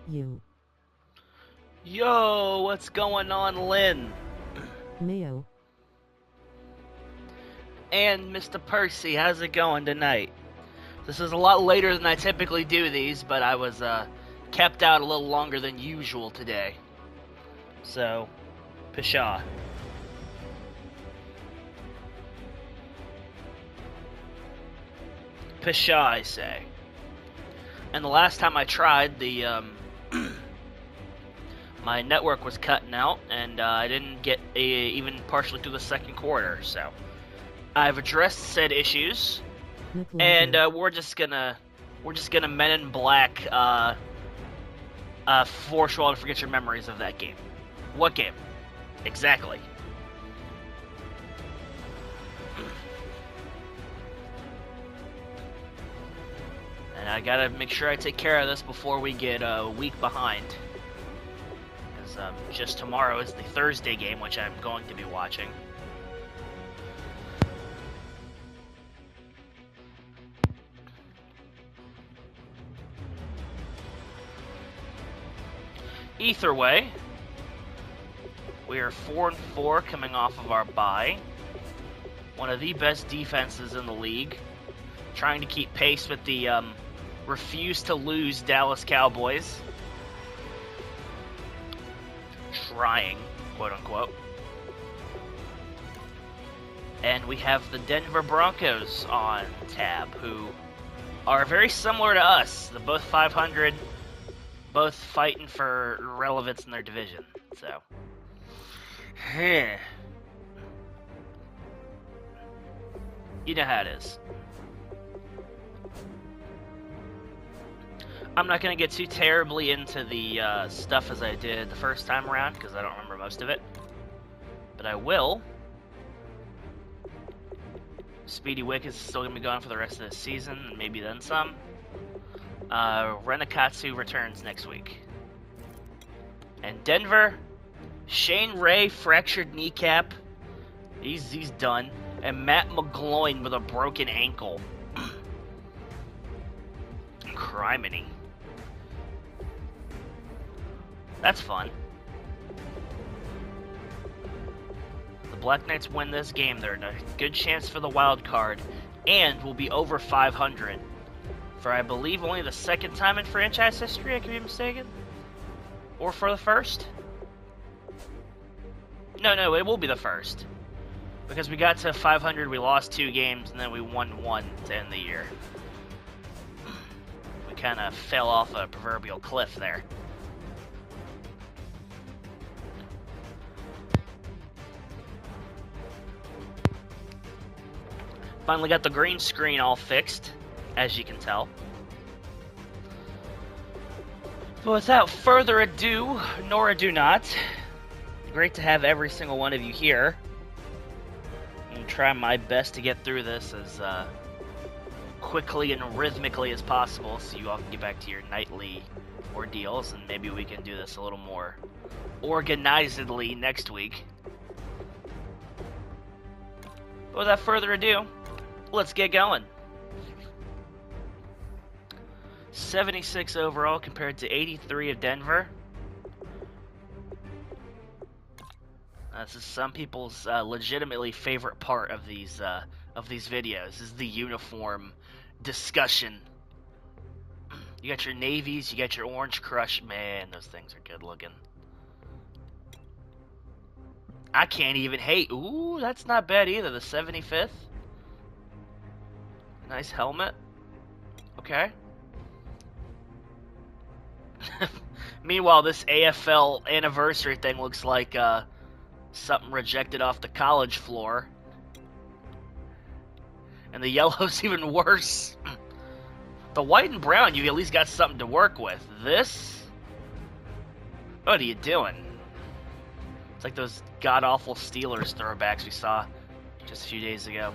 You. Yo, what's going on, Lynn? Mio. And Mr. Percy, how's it going tonight? This is a lot later than I typically do these, but I was kept out a little longer than usual today. So, pshaw. Pshaw, I say. And the last time I tried, my network was cutting out, and I didn't get even partially through the second quarter. So, I've addressed said issues, and we're just gonna Men in Black force you all to forget your memories of that game. What game? Exactly. And I gotta make sure I take care of this before we get a week behind. Because just tomorrow is the Thursday game, which I'm going to be watching. Either way, we are 4-4 coming off of our bye. One of the best defenses in the league. Trying to keep pace with the refuse to lose Dallas Cowboys. Trying, quote unquote. And we have the Denver Broncos on tab, who are very similar to us. They're both 500, both fighting for relevance in their division. So, you know how it is. I'm not going to get too terribly into the stuff as I did the first time around, because I don't remember most of it. But I will. Speedy Wick is still going to be gone for the rest of the season, and maybe then some. Renakatsu returns next week. And Denver, Shane Ray, fractured kneecap. He's done. And Matt McGloin with a broken ankle. Criminy. That's fun. The Black Knights win this game. They're in a good chance for the wild card, and will be over 500 for, I believe, only the second time in franchise history. I could be mistaken, or for the first. No, it will be the first, because we got to 500. We lost 2 games, and then we won 1 to end the year. We kind of fell off a proverbial cliff there. Finally got the green screen all fixed, as you can tell. But without further ado, nor ado not, great to have every single one of you here. I'm going to try my best to get through this as quickly and rhythmically as possible, so you all can get back to your nightly ordeals, and maybe we can do this a little more organizedly next week. But without further ado, let's get going. 76 overall compared to 83 of Denver. This is some people's legitimately favorite part of these videos, is the uniform discussion. You got your navies, you got your orange crush. Man, those things are good looking. I can't even hate. Ooh, that's not bad either. The 75th. Nice helmet. Okay. Meanwhile, this AFL anniversary thing looks like something rejected off the college floor. And the yellow's even worse. The white and brown, you at least got something to work with. This? What are you doing? It's like those god-awful Steelers throwbacks we saw just a few days ago.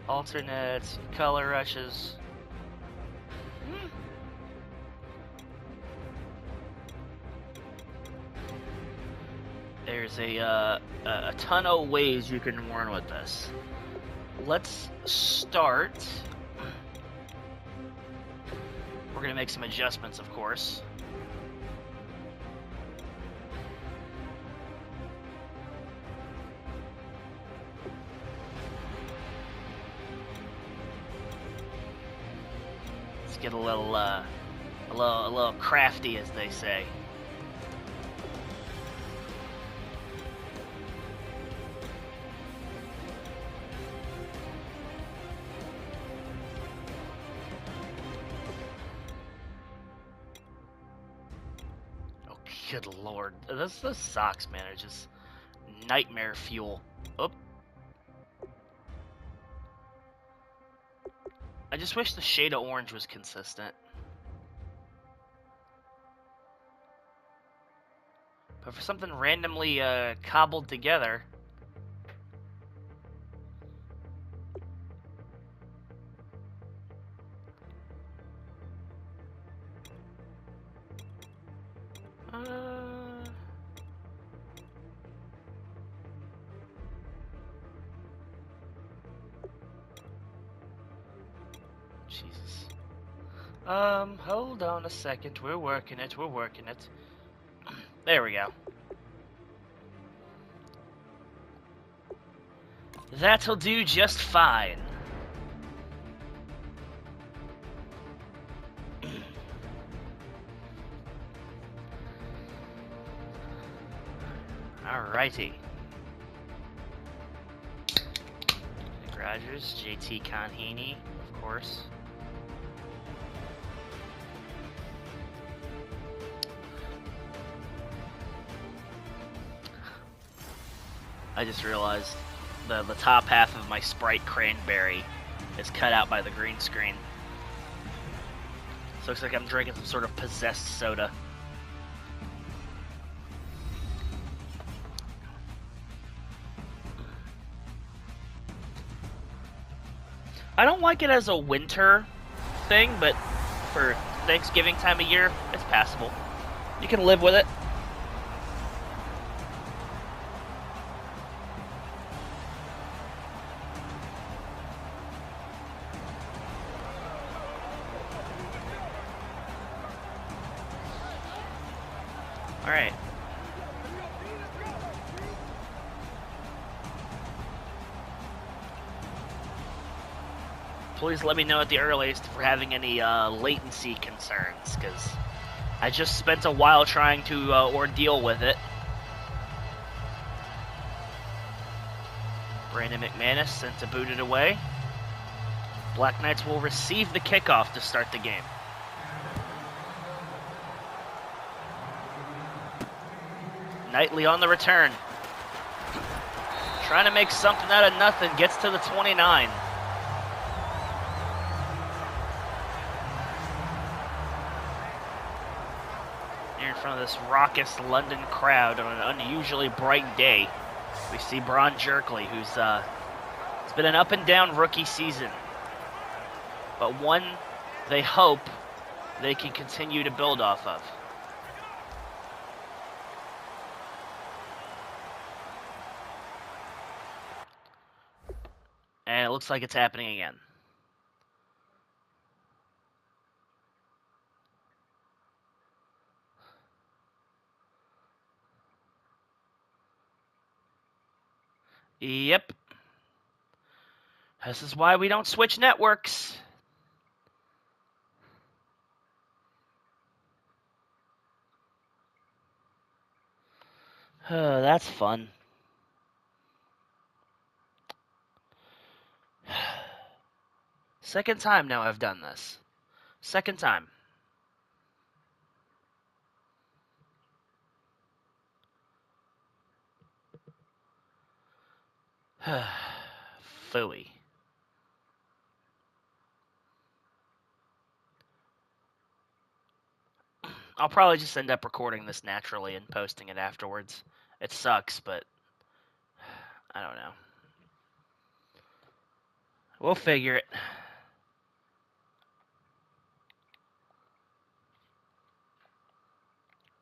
Alternates, color rushes. There's a ton of ways you can learn with this. Let's start. We're We're going to make some adjustments, of course. Let's get a little crafty, as they say. Good lord. This sucks, man. It's just nightmare fuel. Oop. I just wish the shade of orange was consistent. But for something randomly cobbled together... Jesus. Hold on a second. We're working it. There we go. That'll do just fine. Alrighty. Nick Rogers, JT Conheaney, of course. I just realized the top half of my Sprite cranberry is cut out by the green screen. So it looks like I'm drinking some sort of possessed soda. I don't like it as a winter thing, but for Thanksgiving time of year, it's passable. You can live with it. Alright. Please let me know at the earliest if we're having any latency concerns, because I just spent a while trying to ordeal with it. Brandon McManus sent to boot it away. Black Knights will receive the kickoff to start the game. Knightley on the return. Trying to make something out of nothing. Gets to the 29. Here in front of this raucous London crowd on an unusually bright day, we see Bron Jerkley, who's it's been an up and down rookie season, but one they hope they can continue to build off of. And it looks like it's happening again. Yep. This is why we don't switch networks. That's fun. Second time now I've done this. Second time. Phooey. I'll probably just end up recording this naturally and posting it afterwards. It sucks, but I don't know. We'll figure it.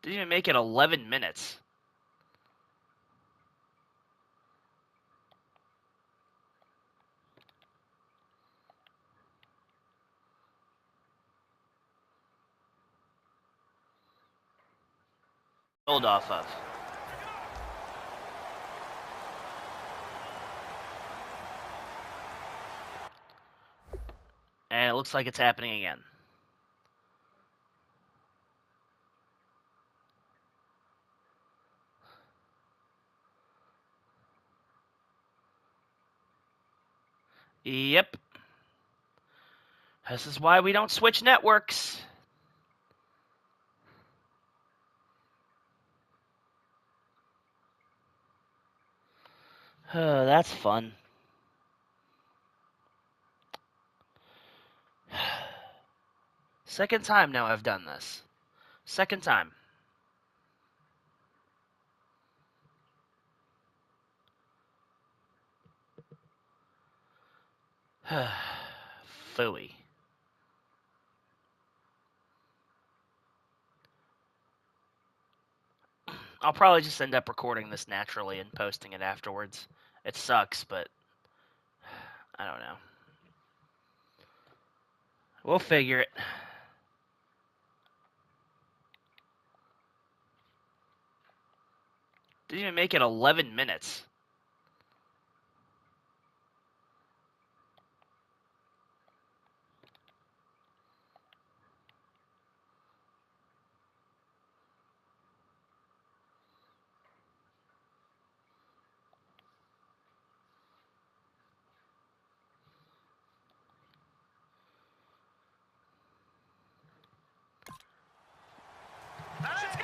Didn't even make it 11 minutes. build off of. And it looks like it's happening again. Yep. This is why we don't switch networks. That's fun. Second time now I've done this. Second time. Phooey. I'll probably just end up recording this naturally and posting it afterwards. It sucks, but I don't know. We'll figure it. Didn't even make it 11 minutes.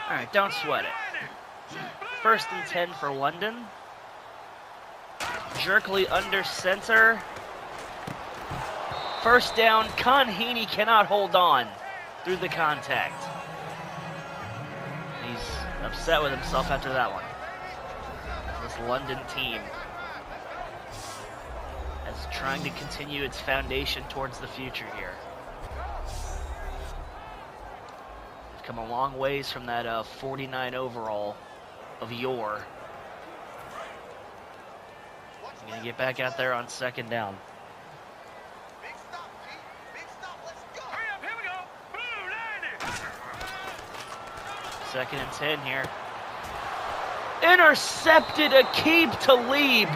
Alright, don't sweat it. First and 10 for London. Jerkly under center. First down. Conheeney cannot hold on through the contact. He's upset with himself after that one. This London team is trying to continue its foundation towards the future here. Come a long ways from that 49 overall of yore. I'm gonna get back out there on second down. Second and 10 here. Intercepted Aqib Talib.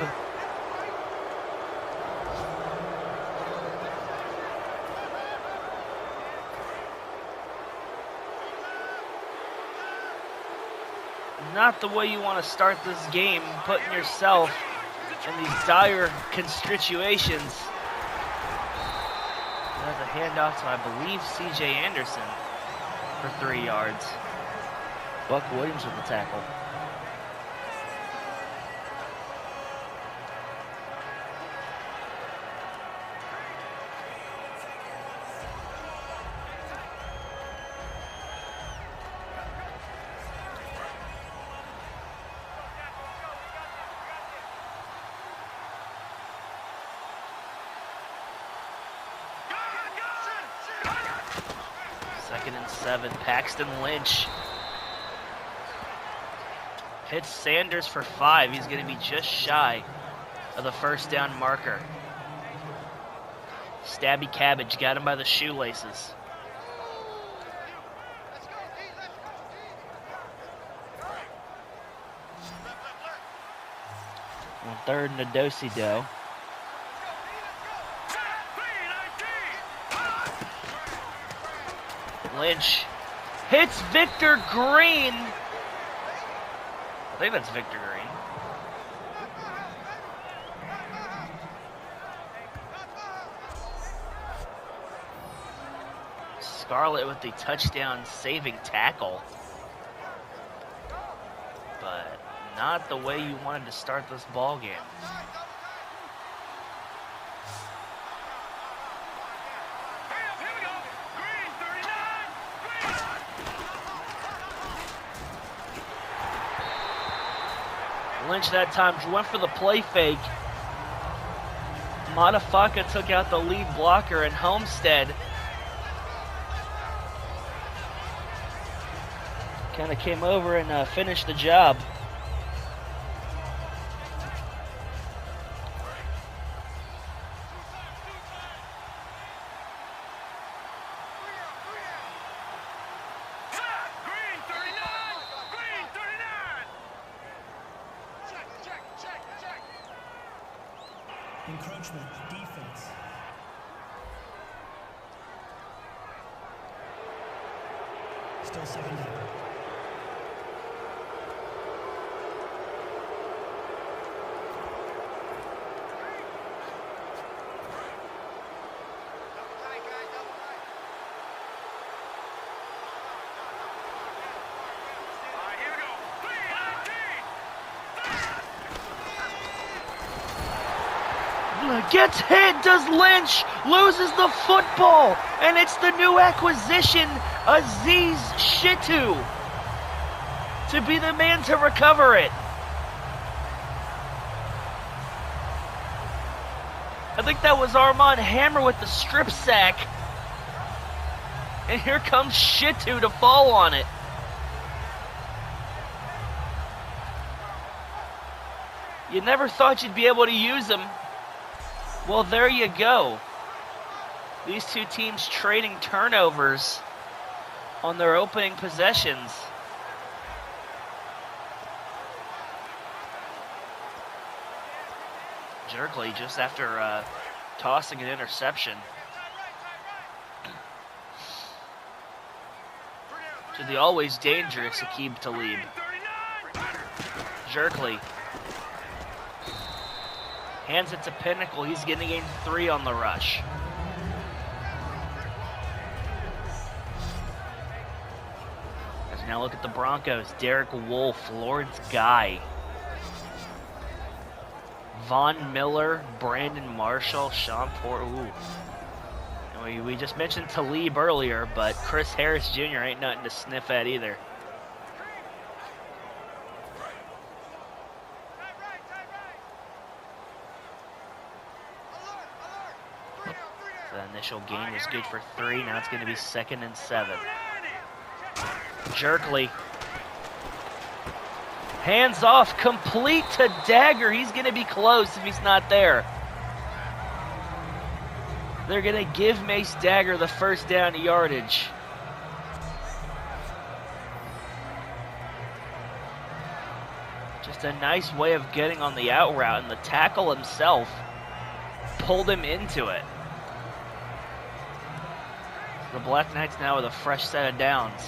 Not the way you want to start this game, putting yourself in these dire constitutions. That's a handoff to, I believe, C.J. Anderson for 3 yards. Buck Williams with the tackle. Second and 7, Paxton Lynch hits Sanders for 5. He's going to be just shy of the first down marker. Stabby Cabbage got him by the shoelaces. On third and a do-si-do. Lynch hits Victor Green. I think that's Victor Green. Scarlett with the touchdown saving tackle. But not the way you wanted to start this ball game. Lynch that time went for the play fake. Madafaka took out the lead blocker, and Homestead kind of came over and finished the job. encroachment defense. Still second down. Gets hit, does Lynch, loses the football, and it's the new acquisition, Aziz Shitu, to be the man to recover it. I think that was Armand Hammer with the strip sack. And here comes Shitu to fall on it. You never thought you'd be able to use him. Well, there you go. These two teams trading turnovers on their opening possessions. Jerkley just after tossing an interception. To the always dangerous Aqib Talib. Jerkley. Hands it to Pinnacle. He's going to gain 3 on the rush. As we now look at the Broncos. Derek Wolfe, Lawrence Guy. Von Miller, Brandon Marshall, Sean Ford. Ooh. And we just mentioned Talib earlier, but Chris Harris Jr. ain't nothing to sniff at either. The initial gain was good for 3. Now it's going to be 2nd and 7. Jerkley. Hands off, complete to Dagger. He's going to be close if he's not there. They're going to give Mace Dagger the first down yardage. Just a nice way of getting on the out route, and the tackle himself pulled him into it. The Black Knights now with a fresh set of downs.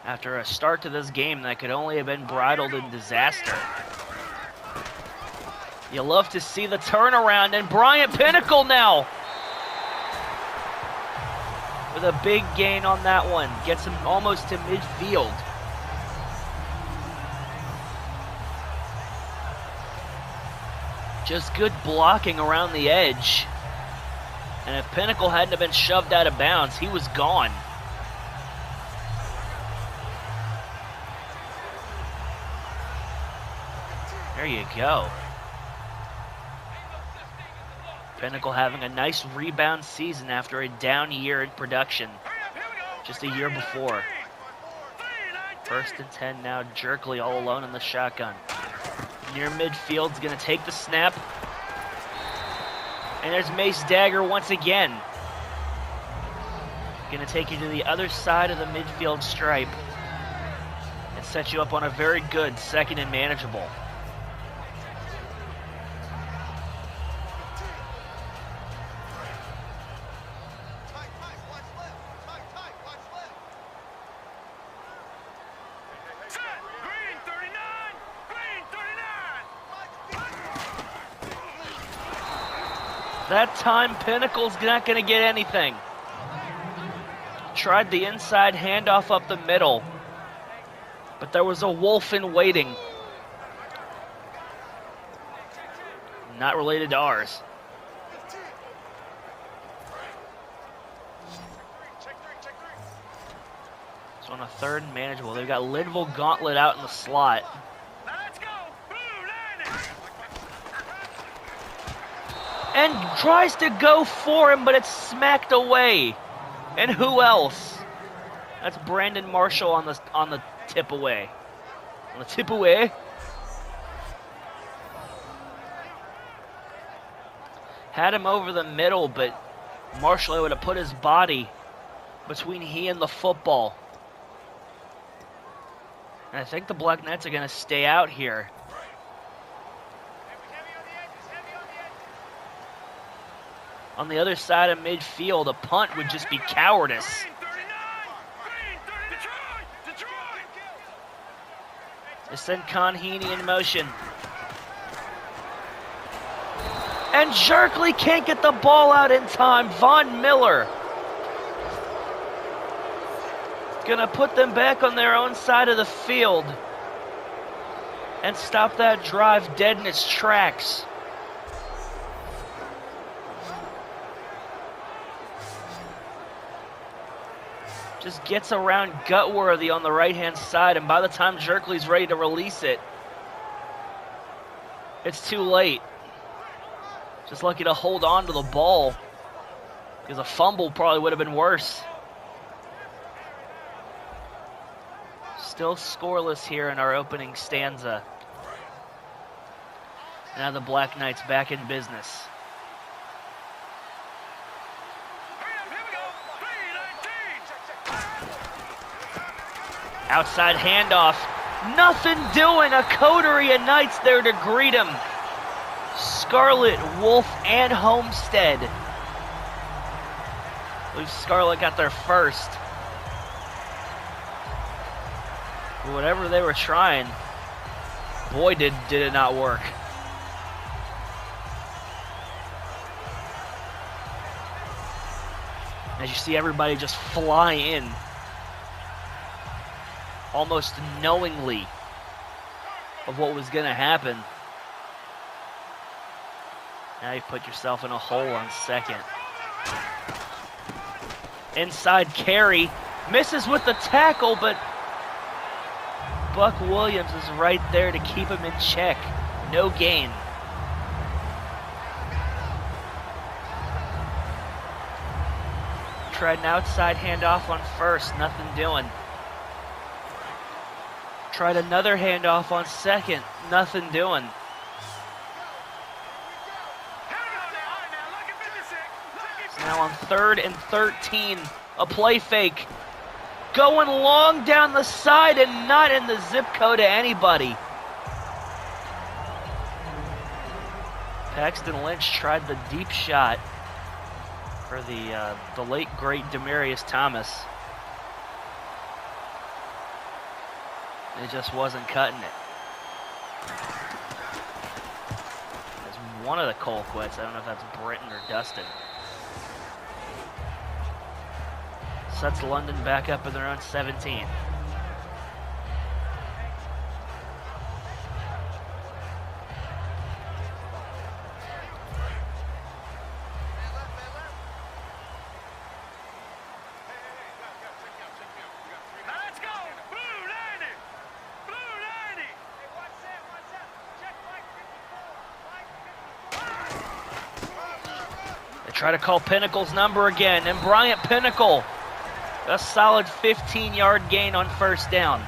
After a start to this game that could only have been bridled in disaster. You love to see the turnaround, and Bryant Pinnacle now with a big gain on that one. Gets him almost to midfield. Just good blocking around the edge. And if Pinnacle hadn't have been shoved out of bounds, he was gone. There you go. Pinnacle having a nice rebound season after a down year in production. Just a year before. 1st and 10 now. Jerkley all alone in the shotgun. Near midfield's going to take the snap. And there's Mace Dagger once again. Going to take you to the other side of the midfield stripe. And set you up on a very good 2nd and manageable. That time, Pinnacle's not going to get anything. Tried the inside handoff up the middle, but there was a wolf in waiting. Not related to ours. So on a 3rd and manageable, they've got Linville Gauntlet out in the slot. And tries to go for him, but it's smacked away. And who else? That's Brandon Marshall on the tip away. On the tip away. Had him over the middle, but Marshall would have put his body between he and the football. And I think the Black Knights are going to stay out here. On the other side of midfield, a punt would just be cowardice. They send Conheaney in motion. And Jerkley can't get the ball out in time. Von Miller gonna put them back on their own side of the field and stop that drive dead in its tracks. Just gets around Gutworthy on the right-hand side, and by the time Jerkley's ready to release it, it's too late. Just lucky to hold on to the ball, because a fumble probably would have been worse. Still scoreless here in our opening stanza. Now the Black Knights back in business. Outside handoff. Nothing doing. A coterie of Knights there to greet him. Scarlett, Wolf, and Homestead. I believe Scarlett got there first. Whatever they were trying, boy, did it not work. As you see everybody just fly in, almost knowingly of what was going to happen. Now you put yourself in a hole on second. Inside carry, misses with the tackle, but Buck Williams is right there to keep him in check. No gain. Tried an outside handoff on first, nothing doing. Tried another handoff on second, nothing doing. So now on 3rd and 13, a play fake. Going long down the side and not in the zip code to anybody. Paxton Lynch tried the deep shot for the late great Demarius Thomas. It just wasn't cutting it. There's one of the Colquitts. I don't know if that's Britton or Dustin. Sets London back up in their own 17. Try to call Pinnacle's number again, and Bryant Pinnacle, a solid 15-yard gain on first down.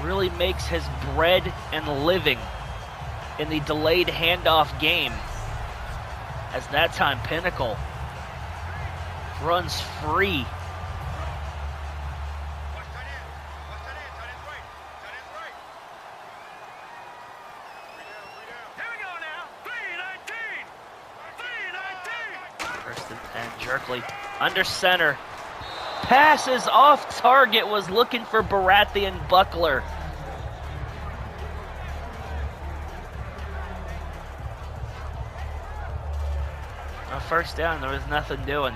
Really makes his bread and living in the delayed handoff game, as that time Pinnacle runs free. Jerkley under center. Passes off target, was looking for Baratheon Buckler. On first down, there was nothing doing.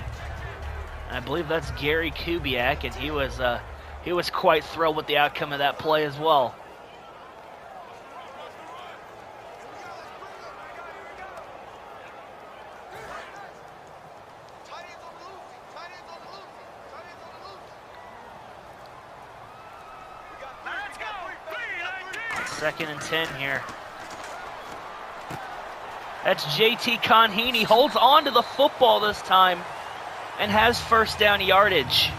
And I believe that's Gary Kubiak, and he was quite thrilled with the outcome of that play as well. Second and 10 here. That's JT Conheaney, holds on to the football this time and has first down yardage.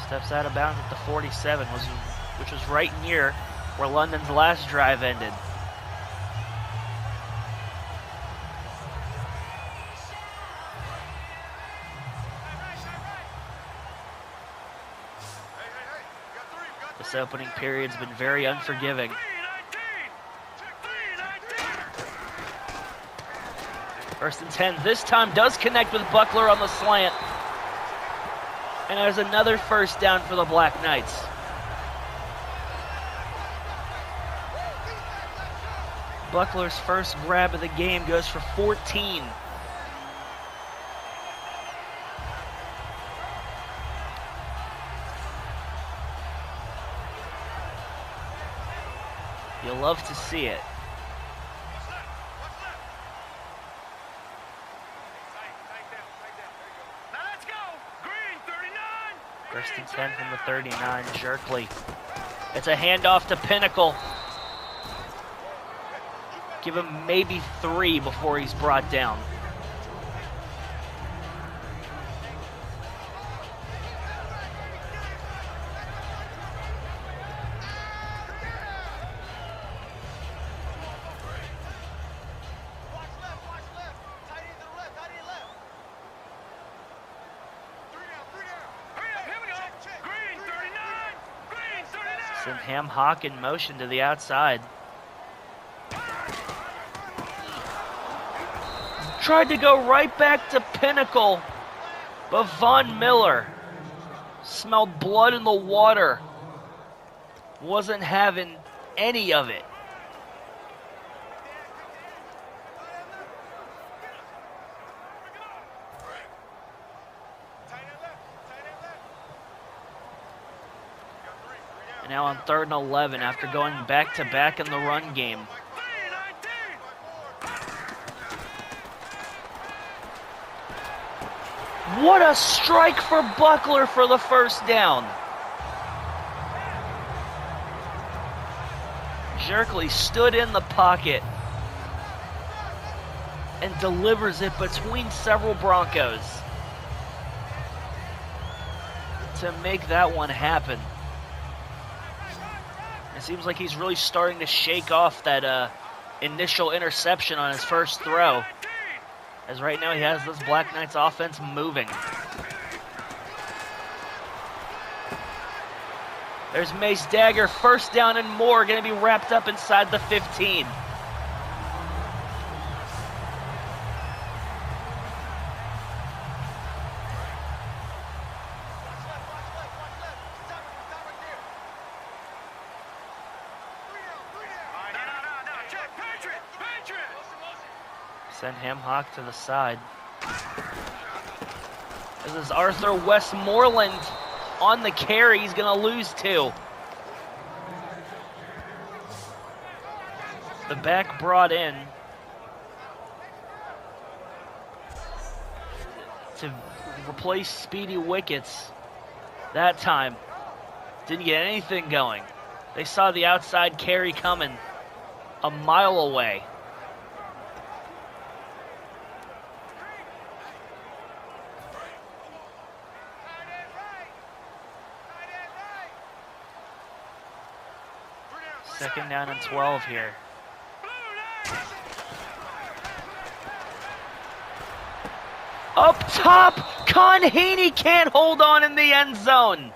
Steps out of bounds at the 47, which was right near where London's last drive ended. This opening period's been very unforgiving. First and 10. This time does connect with Buckler on the slant. And there's another first down for the Black Knights. Buckler's first grab of the game goes for 14. You'll love to see it. First and 10 from the 39, Jerkley. It's a handoff to Pinnacle. Give him maybe 3 before he's brought down. Send Ham Hock in motion to the outside. Tried to go right back to Pinnacle, but Von Miller smelled blood in the water. Wasn't having any of it. And now on 3rd and 11 after going back-to-back in the run game. What a strike for Buckler for the first down. Jerkley stood in the pocket and delivers it between several Broncos to make that one happen. It seems like he's really starting to shake off that initial interception on his first throw. As right now he has this Black Knights offense moving. There's Mace Dagger, first down and more, going to be wrapped up inside the 15. Send Ham Hock to the side. This is Arthur Westmoreland on the carry. He's going to lose 2. The back brought in to replace Speedy Wickets. That time, didn't get anything going. They saw the outside carry coming a mile away. Second down and 12 here. Up top, Con Haney can't hold on in the end zone.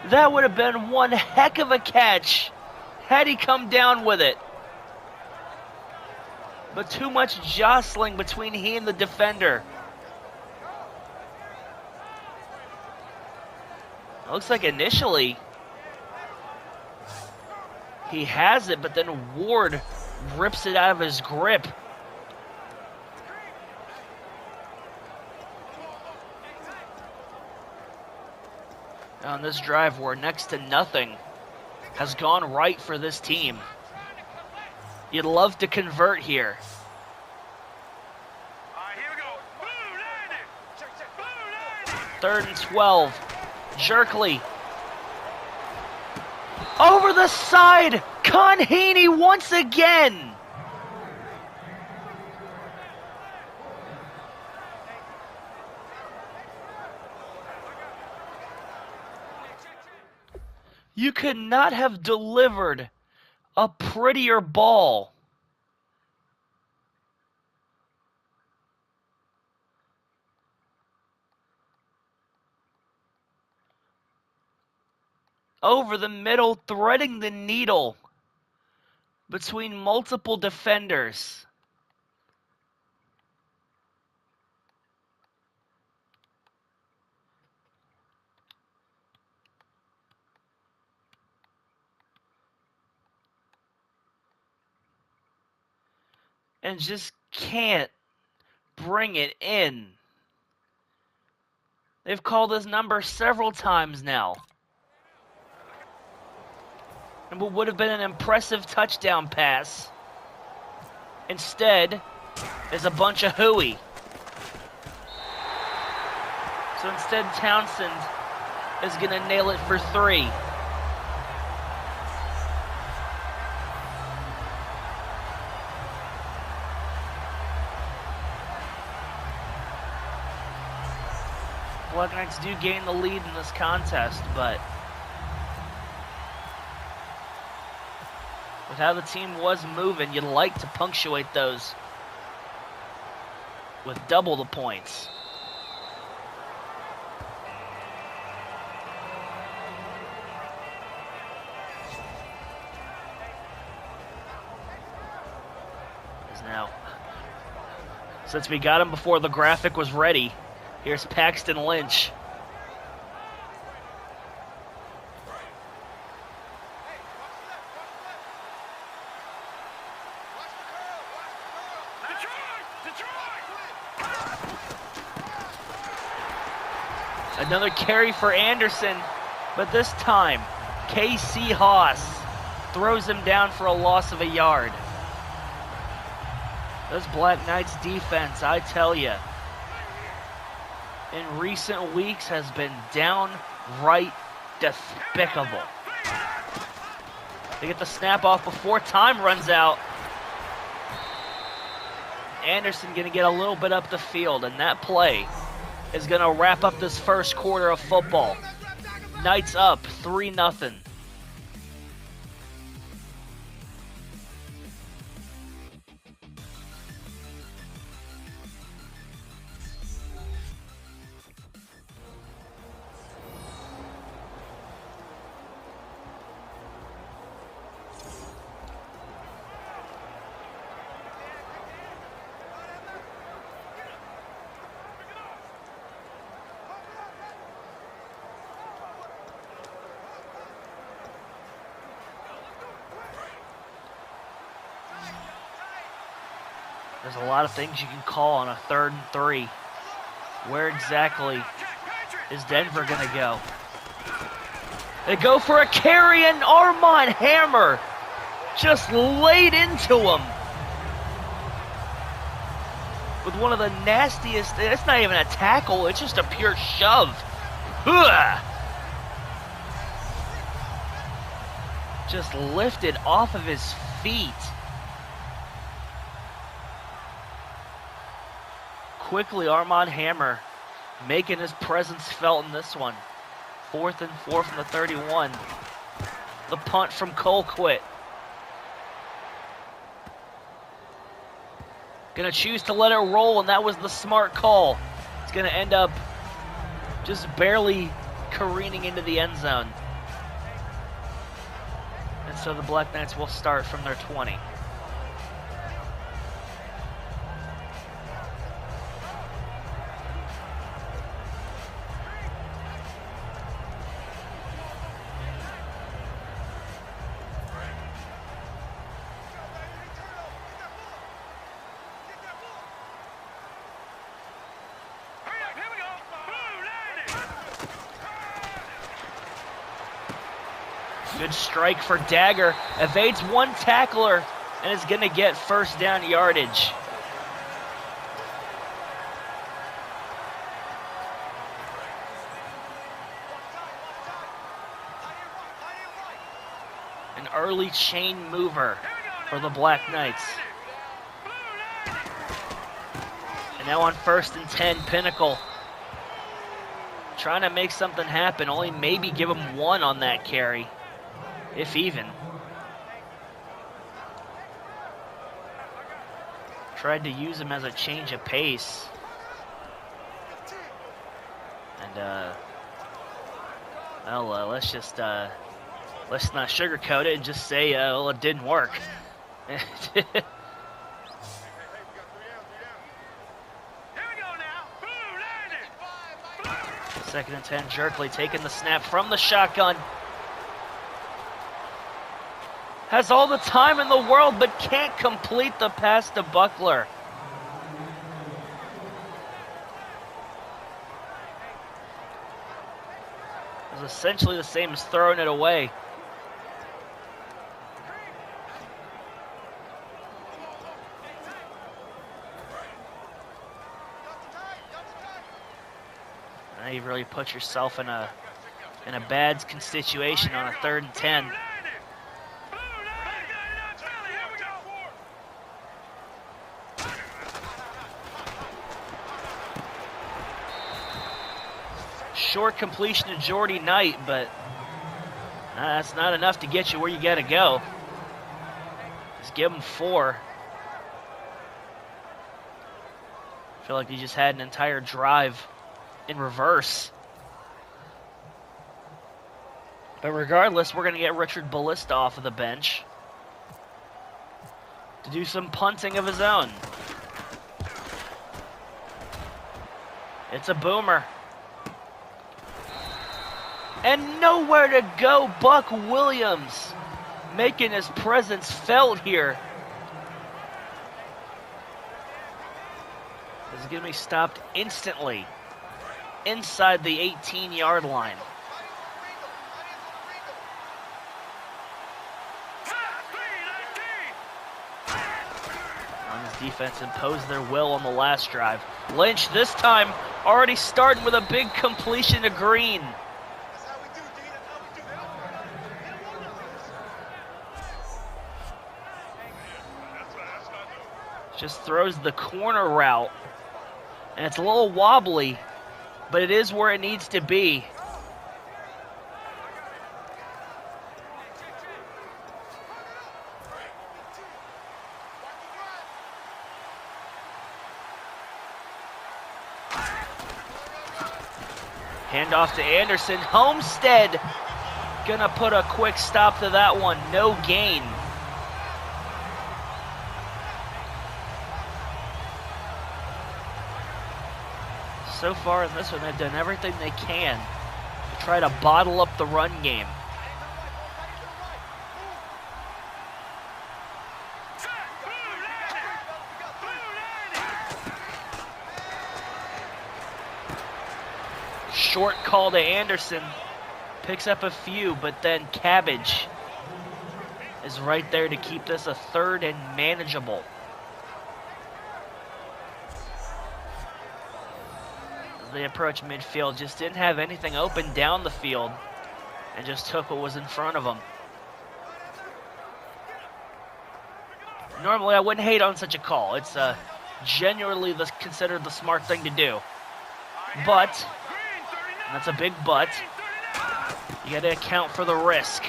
That would have been one heck of a catch had he come down with it. But too much jostling between he and the defender. It looks like initially he has it, but then Ward rips it out of his grip. On this drive where next to nothing has gone right for this team. You'd love to convert here. Third and 12. Jerkley. Over the side. Con Haney once again. You could not have delivered a prettier ball. over the middle, threading the needle between multiple defenders. And just can't bring it in. They've called his number several times now. And what would have been an impressive touchdown pass instead is a bunch of hooey. So instead, Townsend is going to nail it for 3. Black Knights do gain the lead in this contest, but with how the team was moving, you'd like to punctuate those with double the points. As now, since we got him before the graphic was ready, here's Paxton Lynch. Another carry for Anderson, but this time, KC Haas throws him down for a loss of a yard. This Black Knights defense, I tell you, in recent weeks has been downright despicable. They get the snap off before time runs out. Anderson going to get a little bit up the field, and that play is going to wrap up this first quarter of football. Knights up 3-0. There's a lot of things you can call on a 3rd and 3. Where exactly is Denver going to go? They go for a carry, and Armand Hammer just laid into him with one of the nastiest. It's not even a tackle, it's just a pure shove. Ugh. Just lifted off of his feet. Quickly, Armand Hammer making his presence felt in this one. 4th and 4 from the 31. The punt from Colquitt. Gonna choose to let it roll, and that was the smart call. It's gonna end up just barely careening into the end zone. And so the Black Knights will start from their 20. Good strike for Dagger. Evades one tackler and is going to get first down yardage. An early chain mover for the Black Knights. And now on 1st and 10, Pinnacle trying to make something happen. Only maybe give him 1 on that carry, if even. Tried to use him as a change of pace. And, let's just Let's not sugarcoat it and just say, well, it didn't work. 2nd and 10, Jerkley taking the snap from the shotgun. Has all the time in the world, but can't complete the pass to Buckler. It was essentially the same as throwing it away. Now you've really put yourself in a bad situation on a 3rd and 10. Short completion to Jordy Knight, but that's not enough to get you where you gotta go. Just give him 4. I feel like he just had an entire drive in reverse. But regardless, we're gonna get Richard Ballista off of the bench to do some punting of his own. It's a boomer. And nowhere to go, Buck Williams making his presence felt here. This is going to be stopped instantly inside the 18-yard line. His defense imposed their will on the last drive. Lynch this time already starting with a big completion to Green. Just throws the corner route, and it's a little wobbly, but it is where it needs to be. Handoff to Anderson. Homestead gonna put a quick stop to that one. No gain. So far in this one, they've done everything they can to try to bottle up the run game. Short call to Anderson. Picks up a few, but then Cabbage is right there to keep this a 3rd and manageable. They approach midfield, just didn't have anything open down the field and just took what was in front of them. Normally I wouldn't hate on such a call. It's genuinely considered the smart thing to do. But, and that's a big but, you gotta account for the risk.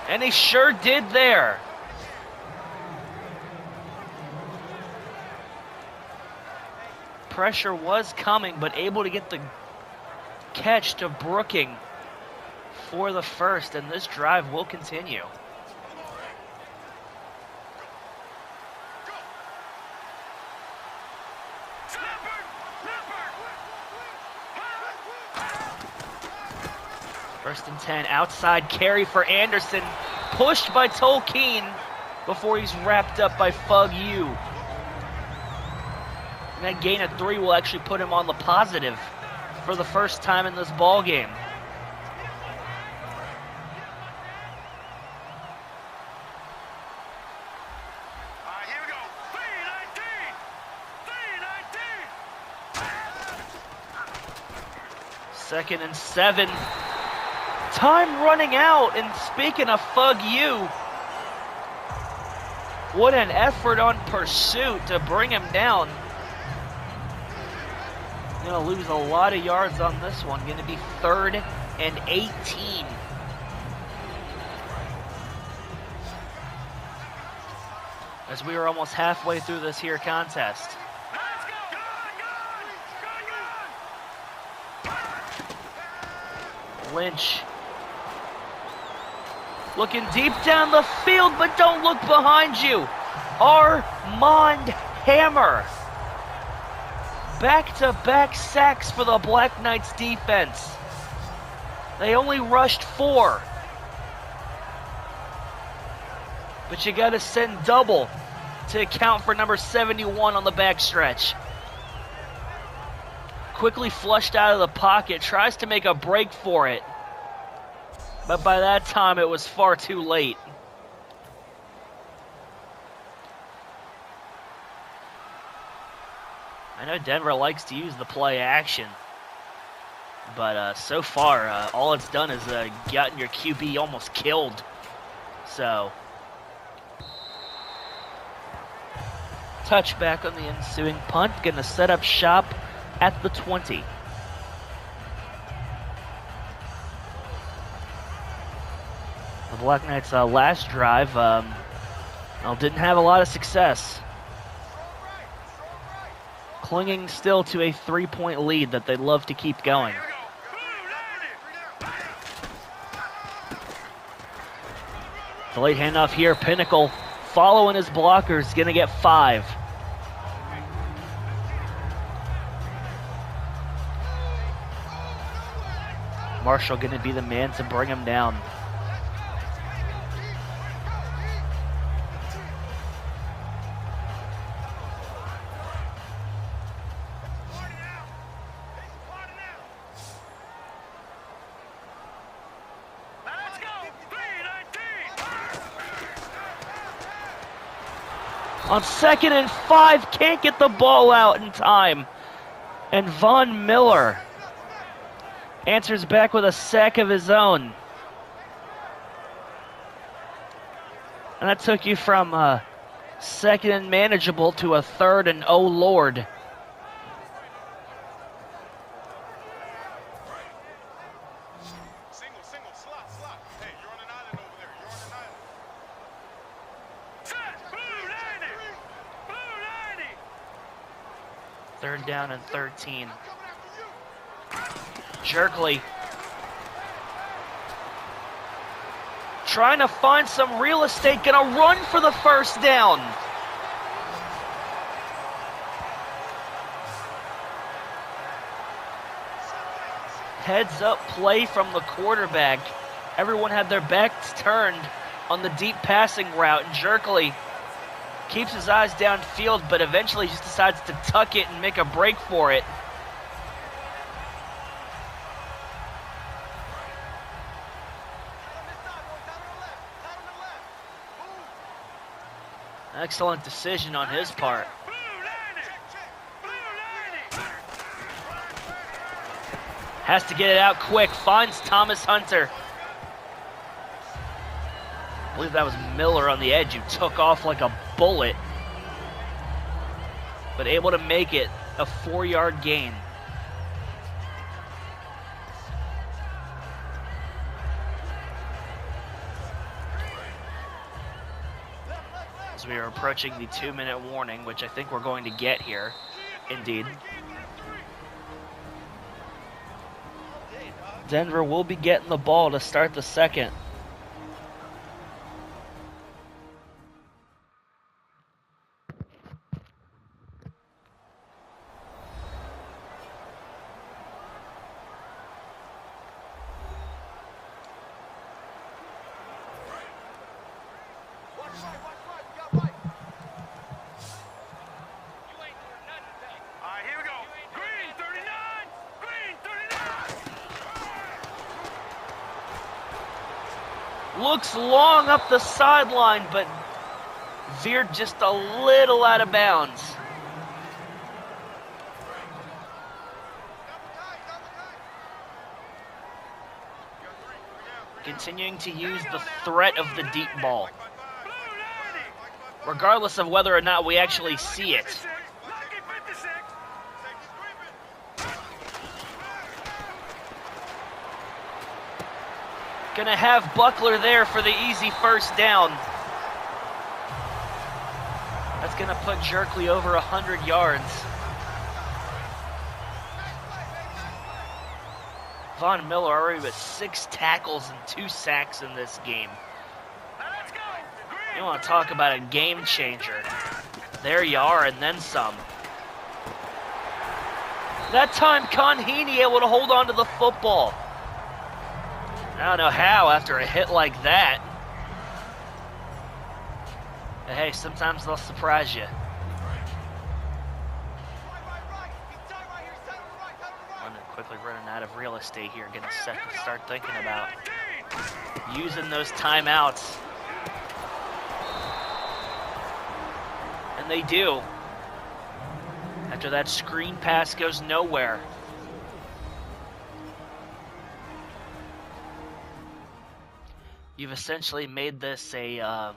And he sure did there. Pressure was coming, but able to get the catch to Brooking for the 1st, and this drive will continue. First and 10, outside carry for Anderson, pushed by Tolkien before he's wrapped up by Fug U. And that gain of 3 will actually put him on the positive for the first time in this ball game. Here we go. 2nd and 7. Time running out, and speaking of Fug U, what an effort on pursuit to bring him down. Going to lose a lot of yards on this one. Going to be 3rd and 18. As we are almost halfway through this here contest. Lynch. Looking deep down the field, but don't look behind you. Armand Hammer. Back-to-back sacks for the Black Knights defense. They only rushed 4. But you got to send double to account for number 71 on the backstretch. Quickly flushed out of the pocket, tries to make a break for it. But by that time, it was far too late. I know Denver likes to use the play action. But so far, all it's done is gotten your QB almost killed. So, touchback on the ensuing punt. Gonna set up shop at the 20. The Black Knights' last drive didn't have a lot of success. Clinging still to a 3-point lead that they'd love to keep going. The late handoff here, Pinnacle following his blockers, gonna get 5. Marshall gonna be the man to bring him down. On 2nd and 5, can't get the ball out in time. And Von Miller answers back with a sack of his own. And that took you from 2nd and manageable to a 3rd and oh Lord. Single, slot. Hey, you're on an island over there. You're on an island. 3rd down and 13. Jerkley trying to find some real estate, gonna run for the first down. Heads up play from the quarterback. Everyone had their backs turned on the deep passing route, and Jerkley keeps his eyes downfield, but eventually just decides to tuck it and make a break for it. Excellent decision on his part. Has to get it out quick, finds Thomas Hunter. I believe that was Miller on the edge who took off like a bullet, but able to make it a 4-yard gain. As we are approaching the 2-minute warning, which I think we're going to get here, indeed. Denver will be getting the ball to start the second. Looks long up the sideline, but veered just a little out of bounds. Continuing to use the threat of the deep ball, regardless of whether or not we actually see it. Gonna have Buckler there for the easy first down. That's gonna put Jerkley over 100 yards. Von Miller already with 6 tackles and 2 sacks in this game. You want to talk about a game changer. There you are, and then some. That time, Conheeney able to hold on to the football. I don't know how after a hit like that. But hey, sometimes they'll surprise you. London quickly running out of real estate here, getting set to start thinking about using those timeouts. And they do. After that screen pass goes nowhere. You've essentially made this a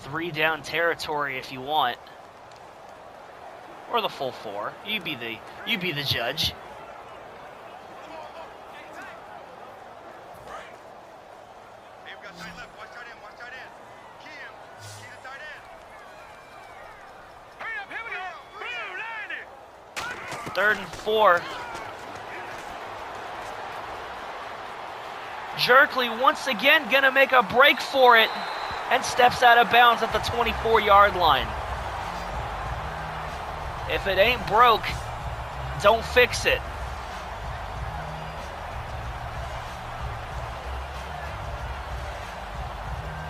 3-down territory if you want, or the full 4. You be the judge. Hey, we got tight left. Watch tight end. Watch tight end. Key him. Key the tight end. Hurry up. Here we go. Blue, 3rd and 4. Jerkley once again gonna make a break for it and steps out of bounds at the 24-yard line. If it ain't broke, don't fix it.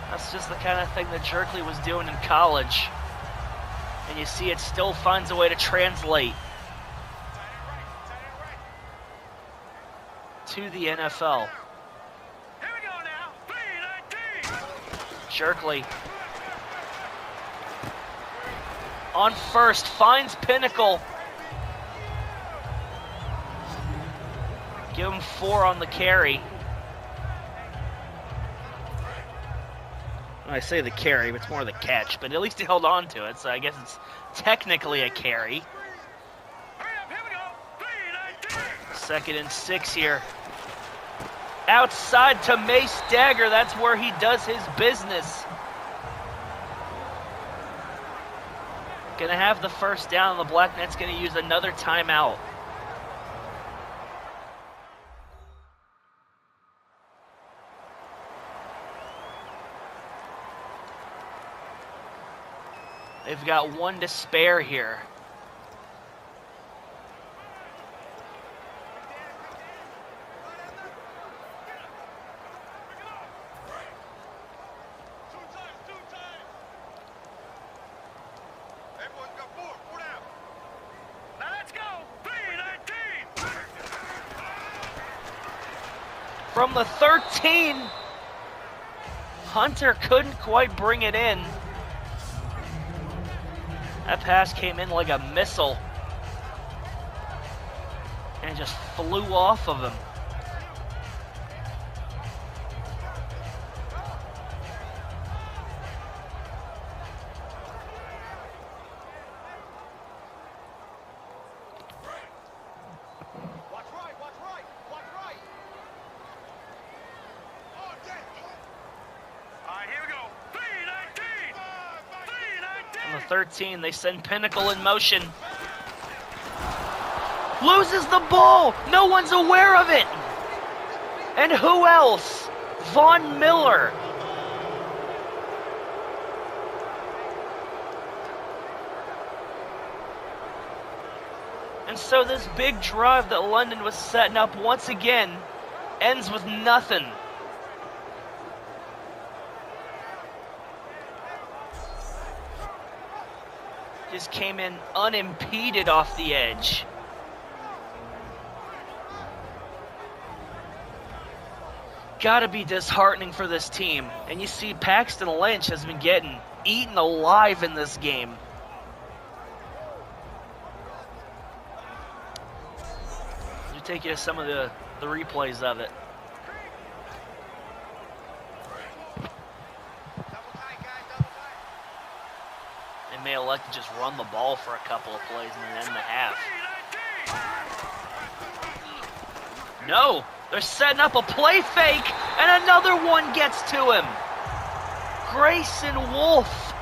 That's just the kind of thing that Jerkley was doing in college. And you see it still finds a way to translate to the NFL. Jerkley on first, finds Pinnacle. Give him 4 on the carry. When I say the carry, it's more the catch, but at least he held on to it, so I guess it's technically a carry. 2nd and 6 here. Outside to Mace Dagger, that's where he does his business. Gonna have the first down, the Black Net's gonna use another timeout. They've got 1 to spare here. From the 13, Hunter couldn't quite bring it in. That pass came in like a missile and just flew off of him. On the 13, they send Pinnacle in motion. Loses the ball! No one's aware of it! And who else? Von Miller. And so this big drive that London was setting up once again ends with nothing. Just came in unimpeded off the edge. Gotta be disheartening for this team. And you see Paxton Lynch has been getting eaten alive in this game. Let me take you to some of the replays of it. They may elect to just run the ball for a couple of plays and then end the half. No! They're setting up a play fake, and another one gets to him. Grayson Wolf.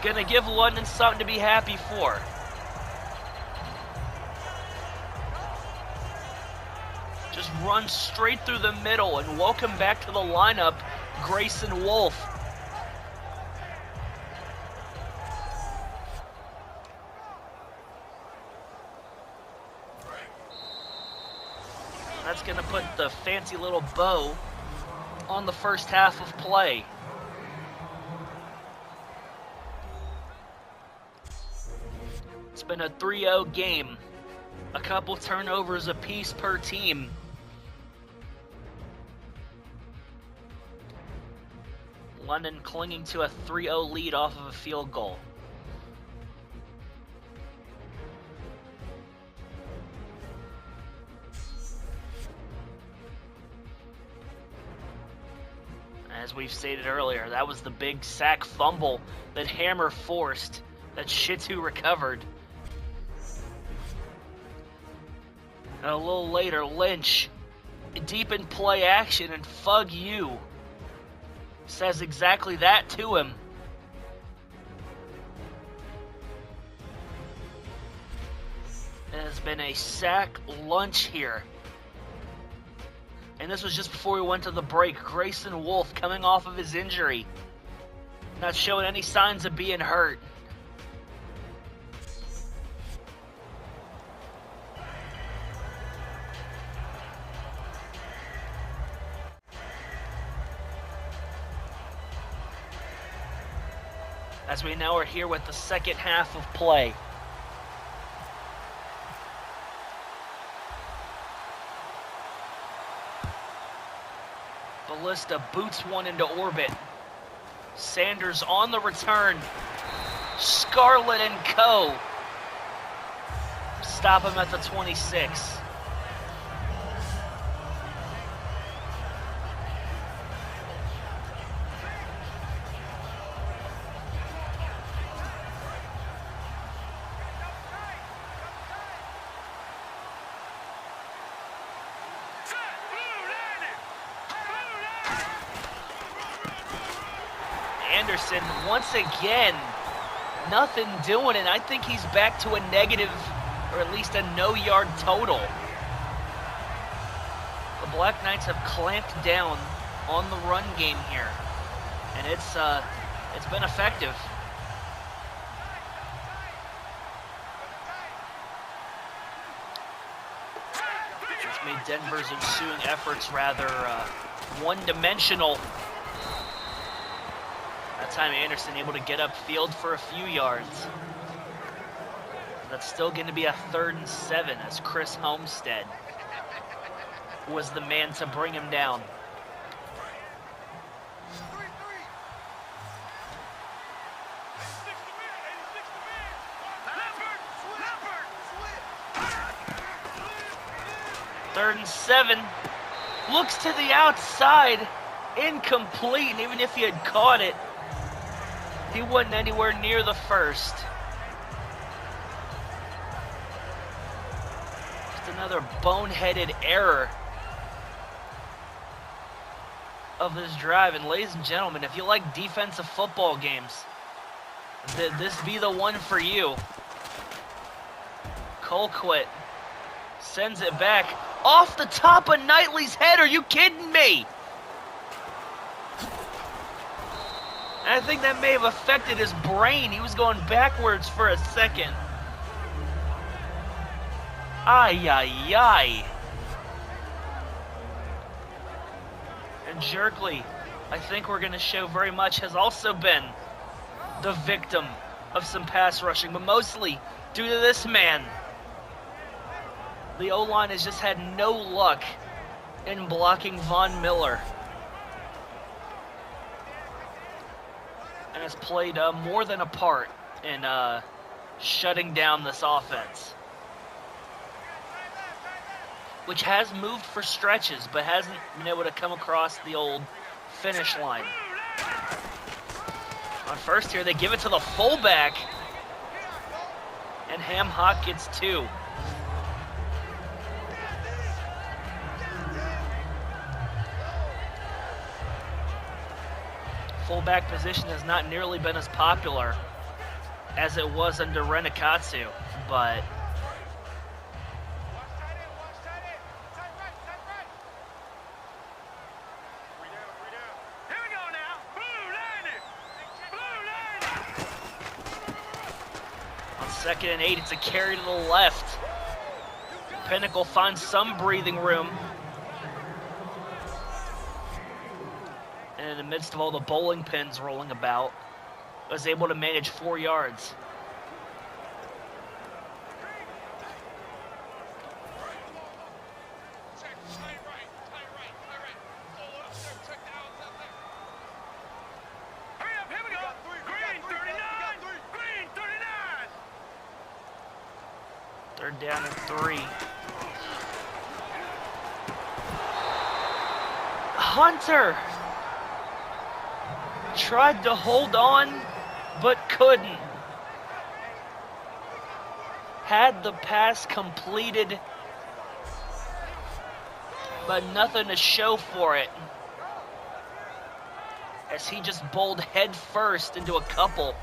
Gonna give London something to be happy for. Just run straight through the middle and welcome back to the lineup, Grayson Wolf. That's gonna put the fancy little bow on the first half of play. It's been a 3-0 game. A couple turnovers apiece per team. London clinging to a 3-0 lead off of a field goal. As we've stated earlier, that was the big sack fumble that Hammer forced, that Shitu recovered. And a little later, Lynch, deep in play action, and Fug you says exactly that to him. It has been a sack lunch here. And this was just before we went to the break. Grayson Wolf coming off of his injury. Not showing any signs of being hurt. As we now are here with the second half of play. Ballista boots one into orbit. Sanders on the return. Scarlett and Co. Stop him at the 26. Anderson, once again, nothing doing, and I think he's back to a negative, or at least a no-yard total. The Black Knights have clamped down on the run game here, and it's been effective. It's made Denver's ensuing efforts rather one-dimensional. That time Anderson able to get upfield for a few yards. That's still going to be a 3rd and 7 as Chris Homestead was the man to bring him down. Third and 7. Looks to the outside. Incomplete. And even if he had caught it, he wasn't anywhere near the first. Just another boneheaded error of this drive. And ladies and gentlemen, if you like defensive football games, this be the one for you. Colquitt sends it back off the top of Knightley's head. Are you kidding me? I think that may have affected his brain. He was going backwards for a second. Ay, ay, ay. And Jerkley, I think we're going to show very much, has also been the victim of some pass rushing, but mostly due to this man. The O-line has just had no luck in blocking Von Miller. And has played more than a part in shutting down this offense. Which has moved for stretches, but hasn't been able to come across the old finish line. On first here, they give it to the fullback. And Ham Hock gets 2. Fullback position has not nearly been as popular as it was under Renikatsu, but Watch tight end, watch tight end. Tight right, tight right. 3 down. Here we go now. Blue landed. on 2nd and 8, it's a carry to the left. Pinnacle finds some breathing room. And in the midst of all the bowling pins rolling about, was able to manage 4 yards. Check, tight right. Hold up there, check the outside left. Hurry up, here we go. Green 39. Green 39. 3rd down and 3. Hunter tried to hold on, but couldn't. Had the pass completed, but nothing to show for it, as he just bowled head first into a couple.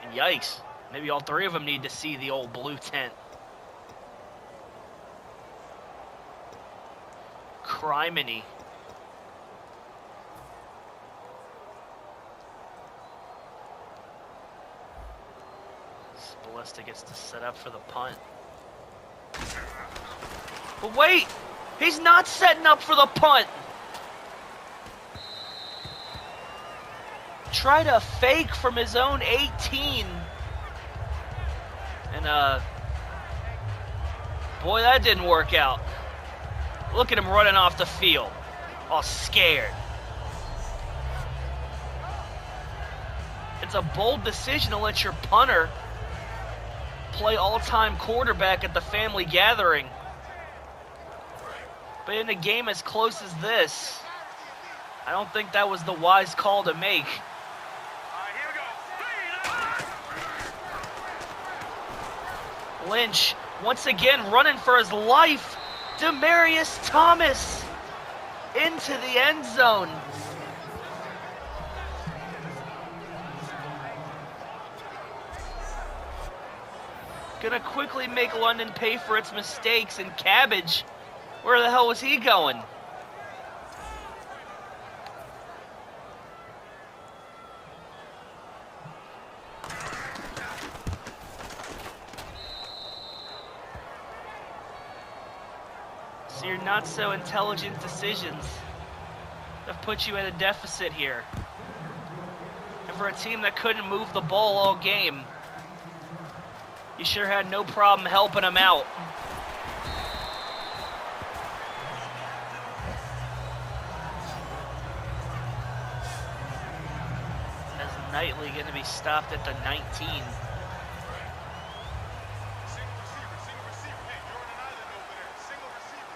And yikes, maybe all 3 of them need to see the old blue tent. Criminy. Ballista gets to set up for the punt. But wait! He's not setting up for the punt! Try to fake from his own 18. And, boy, that didn't work out. Look at him running off the field, all scared. It's a bold decision to let your punter play all-time quarterback at the family gathering. But in a game as close as this, I don't think that was the wise call to make. Here we go. Lynch, once again, running for his life. Demarius Thomas into the end zone. Gonna quickly make London pay for its mistakes, and Cabbage, where the hell was he going? So your not so intelligent decisions have put you at a deficit here. And for a team that couldn't move the ball all game, you sure had no problem helping him out. As Knightley going to be stopped at the 19. Single receiver. Hey, you're on an island over there. Single receiver.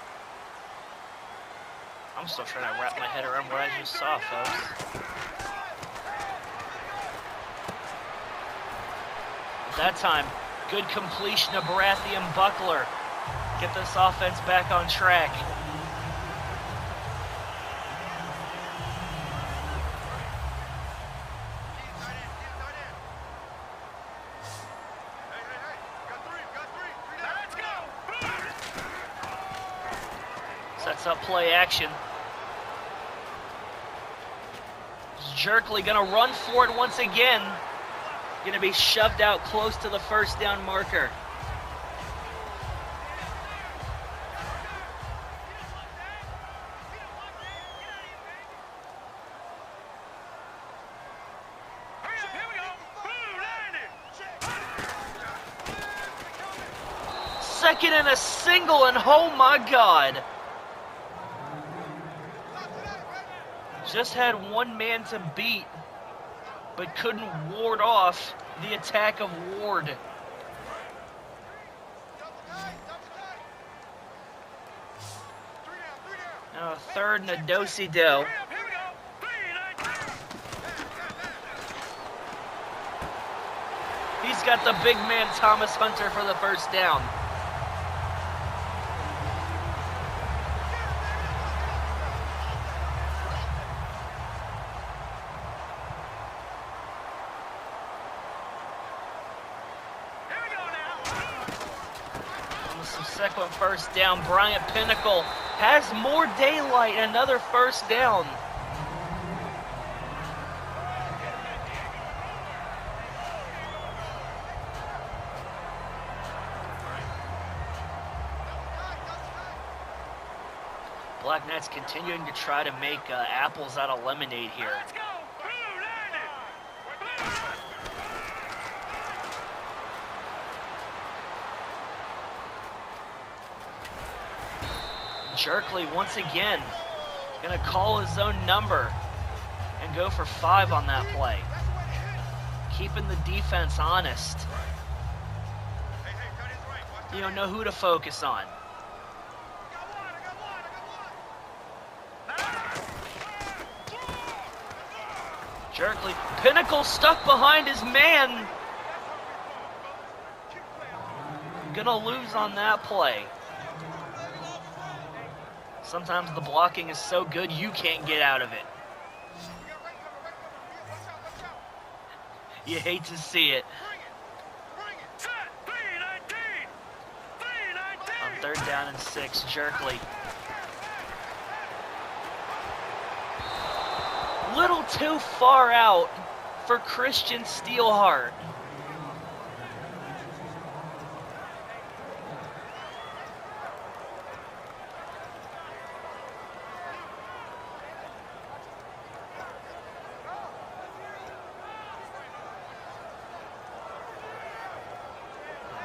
I'm still trying to wrap my head around what I just saw, folks. That time, good completion of Baratheon Buckler. Get this offense back on track. Sets up play action. Jerkley gonna run for it once again. Gonna be shoved out close to the 1st down marker. Second and a single, and oh my God. Just had one man to beat, but couldn't ward off the attack of Ward. Now 3rd and a do-si-do. He's got the big man Thomas Hunter for the 1st down. subsequent first down. Bryant Pinnacle has more daylight, another first down. Black Knights continuing to try to make apples out of lemonade here. Let's go. Blue, land it. Jerkley once again gonna call his own number and go for 5 on that play. Keeping the defense honest. You don't know who to focus on. Jerkley, Pinnacle stuck behind his man. Gonna lose on that play. Sometimes the blocking is so good you can't get out of it. You hate to see it. On 3rd down and 6, Jerkley. Little too far out for Christian Steelheart.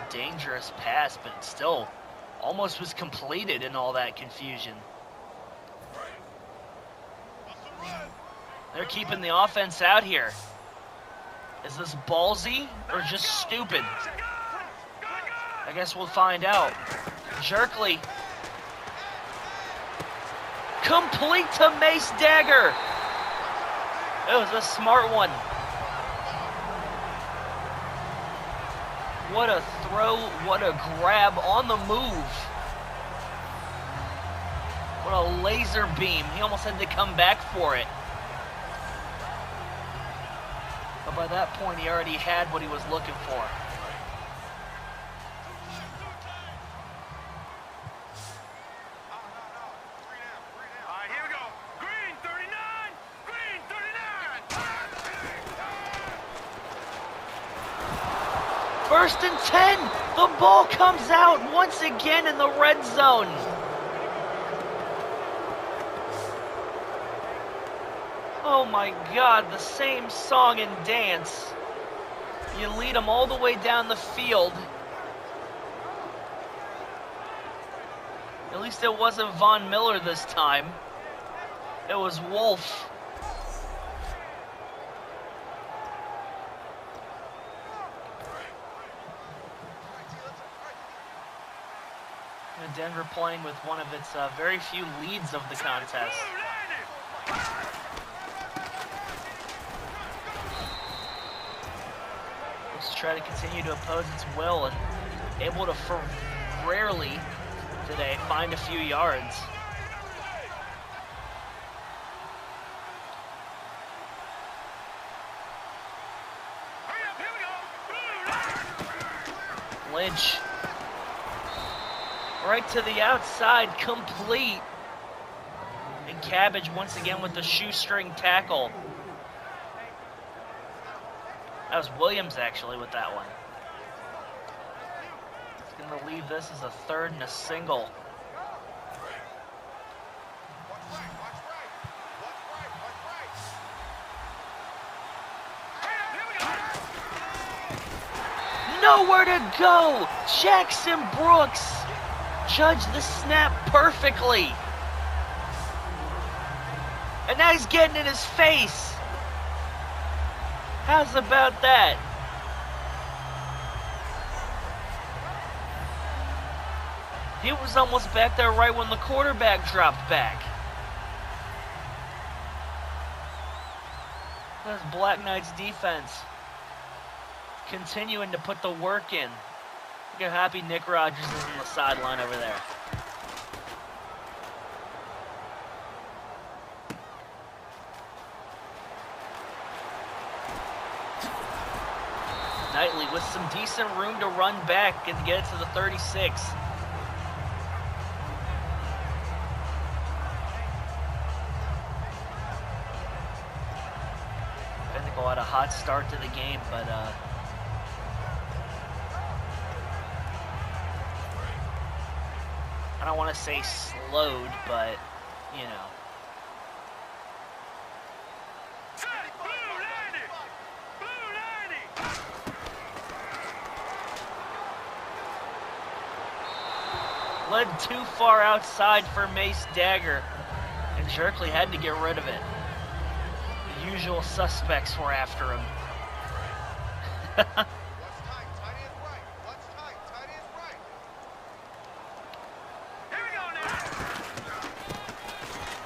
Dangerous pass, but it still almost was completed in all that confusion. They're keeping the offense out here. Is this ballsy or just stupid? I guess we'll find out. Jerkley. Complete to Mace Dagger. It was a smart one. What a throw, what a grab on the move. What a laser beam. He almost had to come back for it. But by that point, he already had what he was looking for. All right, here we go. Green 39. Green 39. 1st and 10. The ball comes out once again in the red zone. Oh my God, the same song and dance. You lead them all the way down the field. At least it wasn't Von Miller this time. It was Wolf. And Denver playing with one of its very few leads of the contest. Try to continue to oppose its will and able to, rarely today, find a few yards. Lynch. Right to the outside, complete. And Cabbage once again with the shoestring tackle. That was Williams, actually, with that one. It's going to leave this as a 3rd and a single. Nowhere to go! Jackson Brooks judged the snap perfectly. And now he's getting in his face. How's about that? He was almost back there right when the quarterback dropped back. That's Black Knights defense continuing to put the work in. Look how happy Nick Rogers is on the sideline over there. Knightley with some decent room to run back and get it to the 36. start to the game, but I don't want to say slowed, but, you know. Led too far outside for Mace Dagger, and Jerkley had to get rid of it. The usual suspects were after him.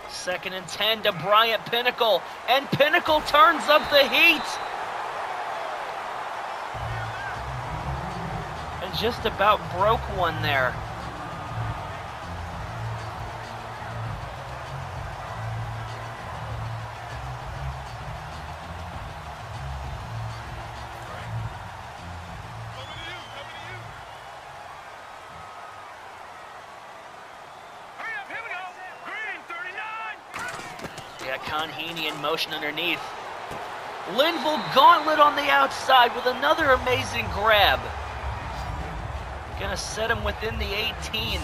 Second and 10 to Bryant Pinnacle, and Pinnacle turns up the heat. And just about broke one there. Conheaney in motion underneath. Linville gauntlet on the outside with another amazing grab. Gonna set him within the 18.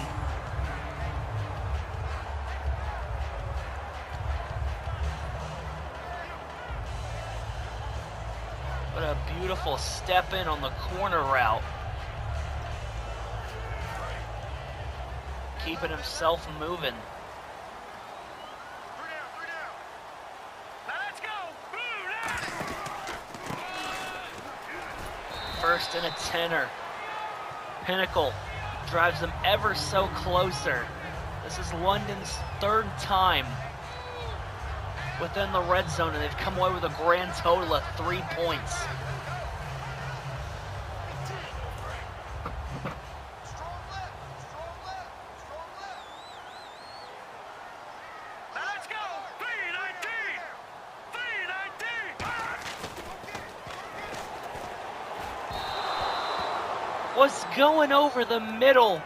What a beautiful step in on the corner route. Keeping himself moving. First and a 10er. Pinnacle drives them ever so closer. This is London's third time within the red zone, and they've come away with a grand total of 3 points. Was going over the middle,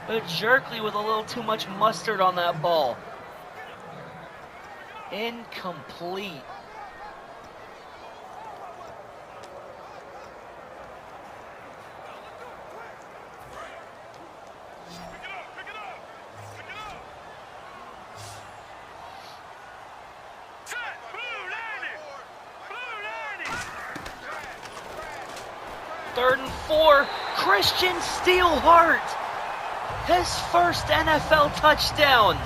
but Jerkley with a little too much mustard on that ball. Incomplete. Third and 4. Christian Steelhart, his first NFL touchdown.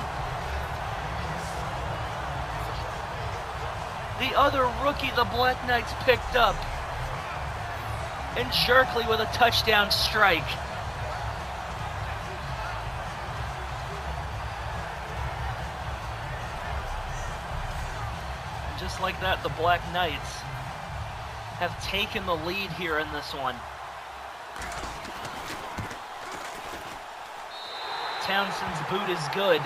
The other rookie the Black Knights picked up. And Jerkley with a touchdown strike. And just like that, the Black Knights have taken the lead here in this one. Townsend's boot is good.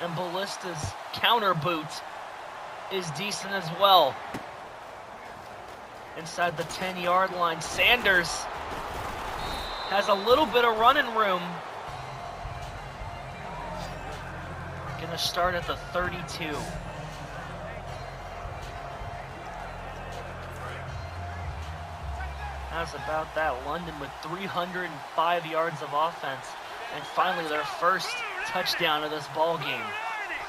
And Ballista's counter boot is decent as well. Inside the 10-yard line, Sanders has a little bit of running room. Gonna start at the 32. How's about that? London with 305 yards of offense, and finally their first touchdown of this ball game.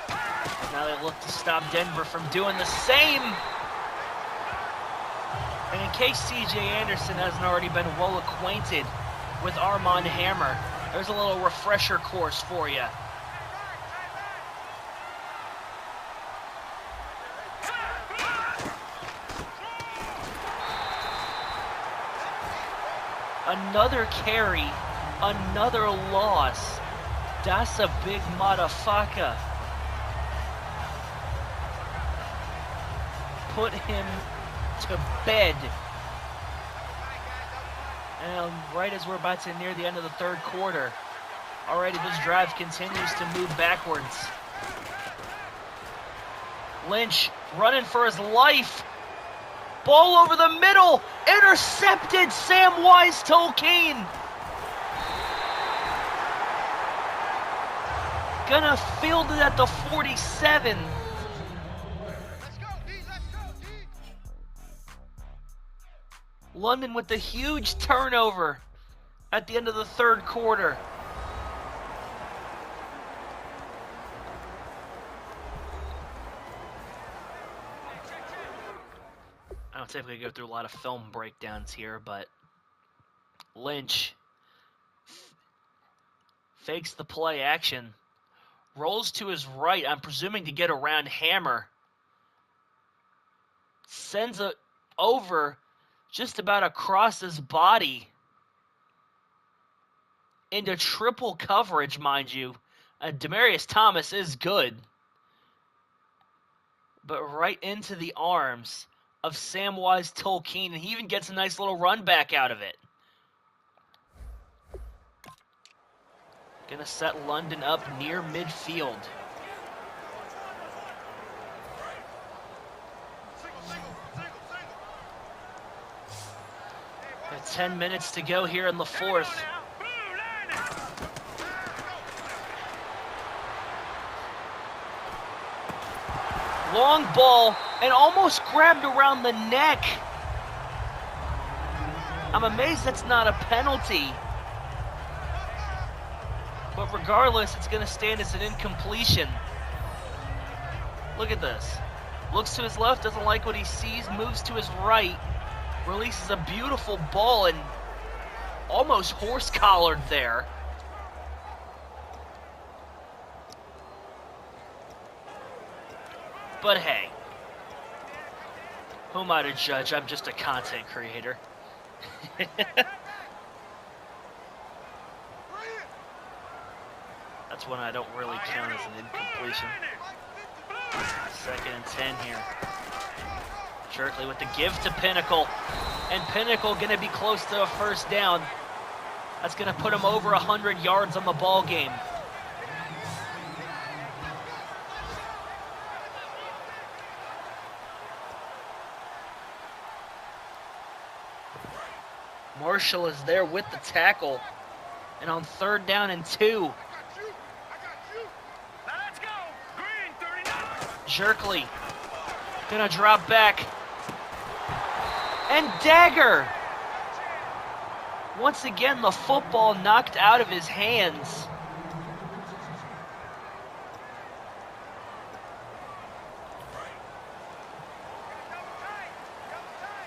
And now they look to stop Denver from doing the same. And in case C.J. Anderson hasn't already been well acquainted with Armand Hammer, there's a little refresher course for you. Another carry, another loss. That's a big motherfucker. Put him to bed. And right as we're about to near the end of the third quarter, already this drive continues to move backwards. Lynch running for his life. Ball over the middle, intercepted. Sam Wise Tolkien. Gonna field it at the 47. Let's go, Deeds, let's go, Deeds. London with the huge turnover at the end of the third quarter. I don't typically go through a lot of film breakdowns here, but Lynch fakes the play action, rolls to his right, I'm presuming to get around Hammer, sends it over just about across his body into triple coverage, mind you. Demaryius Thomas is good, but right into the arms of Samwise Tolkien, and he even gets a nice little run back out of it. Gonna set London up near midfield. Got 10 minutes to go here in the fourth. Long ball and almost grabbed around the neck. I'm amazed that's not a penalty. But regardless, it's going to stand as an incompletion. Look at this. Looks to his left, doesn't like what he sees, moves to his right, releases a beautiful ball and almost horse-collared there. But hey, who am I to judge? I'm just a content creator. That's when I don't really count as an incompletion. 2nd and 10 here. Jerkley with the give to Pinnacle. And Pinnacle going to be close to a first down. That's going to put him over 100 yards on the ball game. Marshall is there with the tackle. And on 3rd down and 2. Jerkley gonna drop back. And Dagger! Once again, the football knocked out of his hands.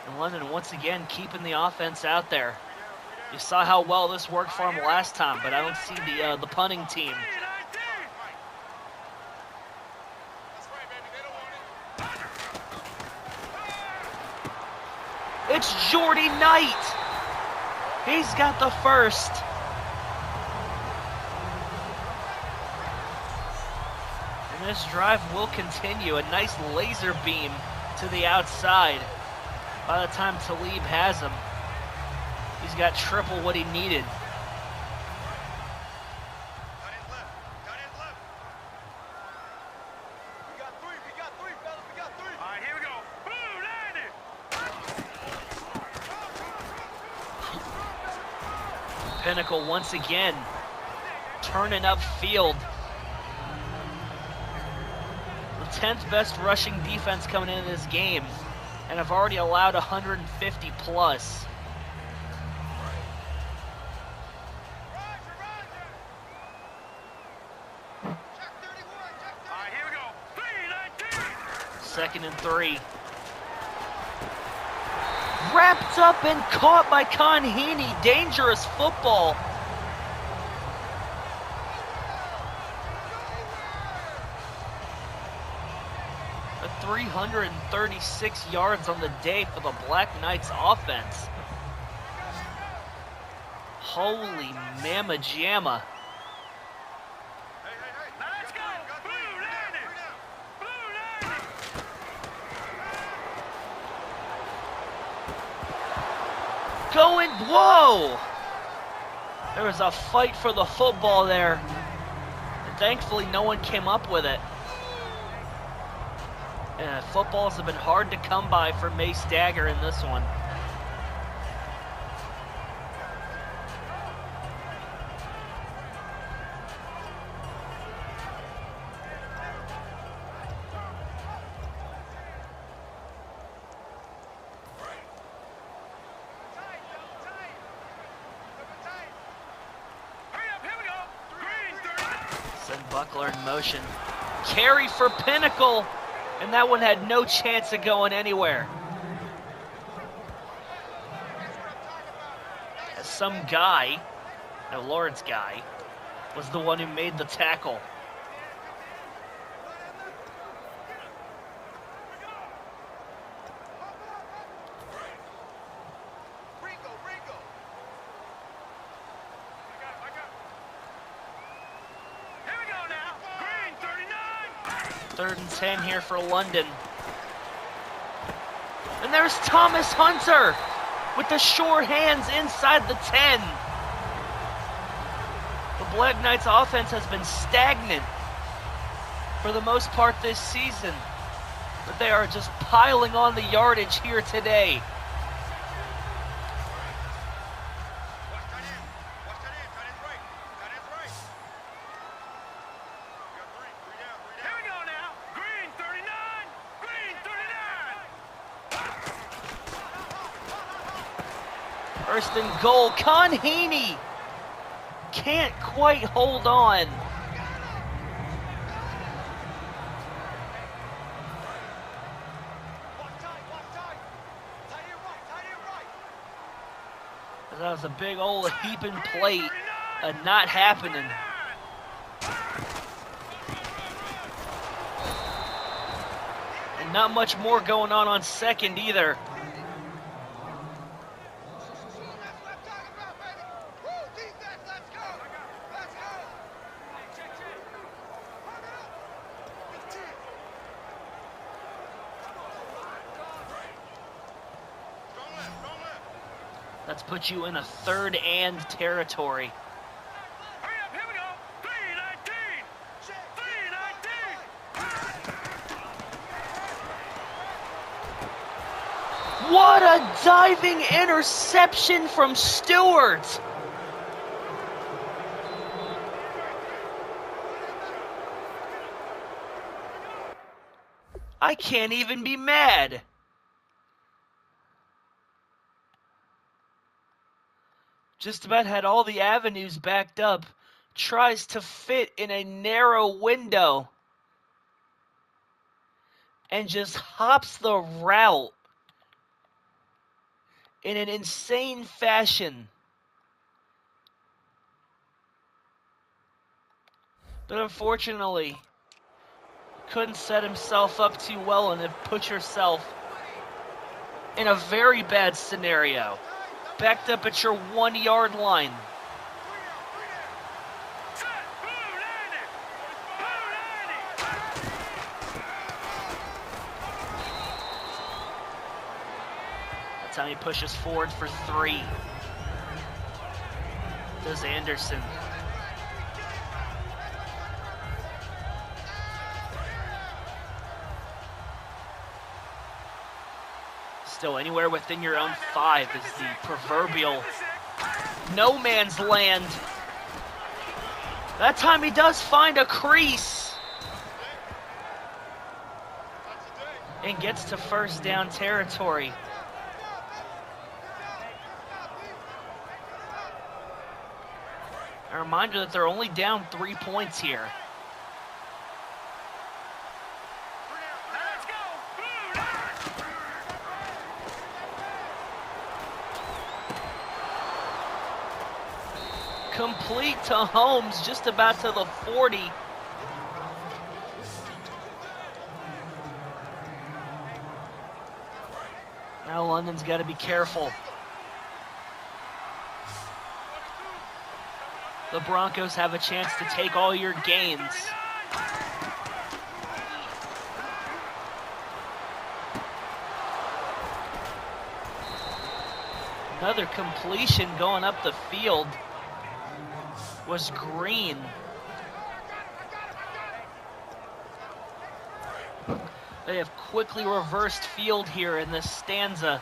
And London once again keeping the offense out there. You saw how well this worked for him last time, but I don't see the punting team. It's Jordy Knight. He's got the first. And this drive will continue. A nice laser beam to the outside. By the time Talib has him, he's got triple what he needed. Pinnacle once again turning up field. The 10th best rushing defense coming into this game, and have already allowed 150 plus. Second and 3. Wrapped up and caught by Con Heaney. Dangerous football. A 336 yards on the day for the Black Knights offense. Holy mamma jamma. Going, whoa! There was a fight for the football there. And thankfully, no one came up with it. Footballs have been hard to come by for Mace Dagger in this one. Buckler in motion. Carry for Pinnacle, and that one had no chance of going anywhere. As some guy, no, Lawrence guy, was the one who made the tackle. Third and 10 here for London. And there's Thomas Hunter with the sure hands inside the 10. The Black Knights offense has been stagnant for the most part this season, but they are just piling on the yardage here today. First and goal, Conheeney can't quite hold on. That was a big old heaping plate, not happening. And not much more going on second either. That's put you in a third and territory. Hurry up, here we go. 3-19. What a diving interception from Stewart! I can't even be mad. Just about had all the avenues backed up, tries to fit in a narrow window, and just hops the route in an insane fashion. But unfortunately, couldn't set himself up too well and have put yourself in a very bad scenario. Backed up at your 1 yard line. That's how he pushes forward for 3. Does Anderson. Still anywhere within your own 5 is the proverbial no man's land. That time he does find a crease and gets to first down territory. A reminder that they're only down 3 points here. Complete to Holmes, just about to the 40. Now London's got to be careful. The Broncos have a chance to take all your gains. Another completion going up the field was Green. They have quickly reversed field here in this stanza.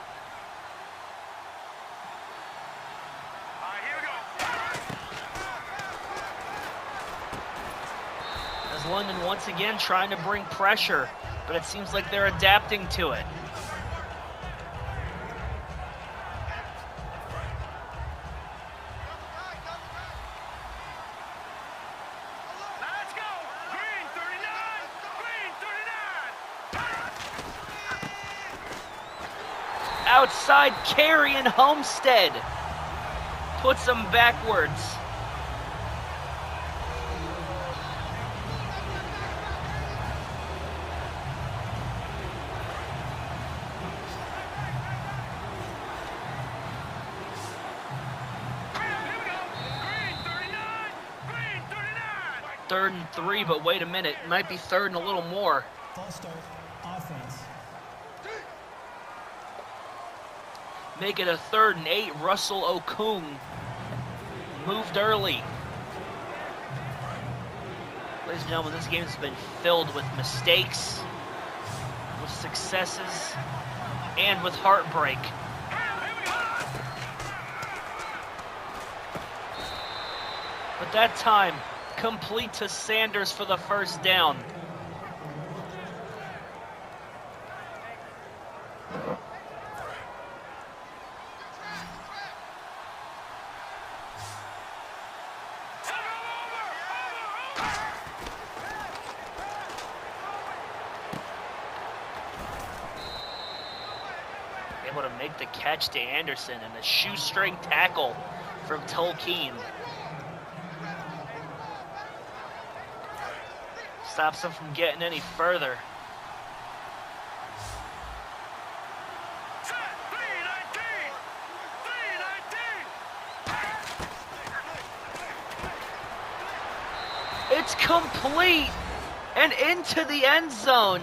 As London once again trying to bring pressure, but it seems like they're adapting to it. outside carry, and Homestead puts them backwards. Third and 3, but wait a minute. Might be third and a little more. False start. Offense. Make it a 3rd and 8. Russell Okung moved early. Ladies and gentlemen, this game has been filled with mistakes, with successes, and with heartbreak. But that time, complete to Sanders for the first down. Able to make the catch to Anderson, and a shoestring tackle from Tolkien. Stops him from getting any further. It's complete and into the end zone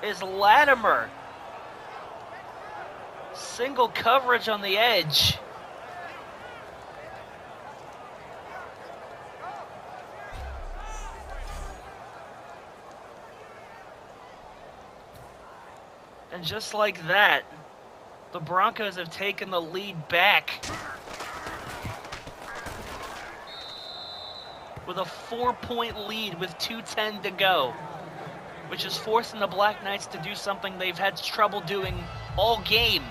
is Latimer. Single coverage on the edge. And just like that, the Broncos have taken the lead back with a 4-point lead with 2:10 to go, which is forcing the Black Knights to do something they've had trouble doing all game.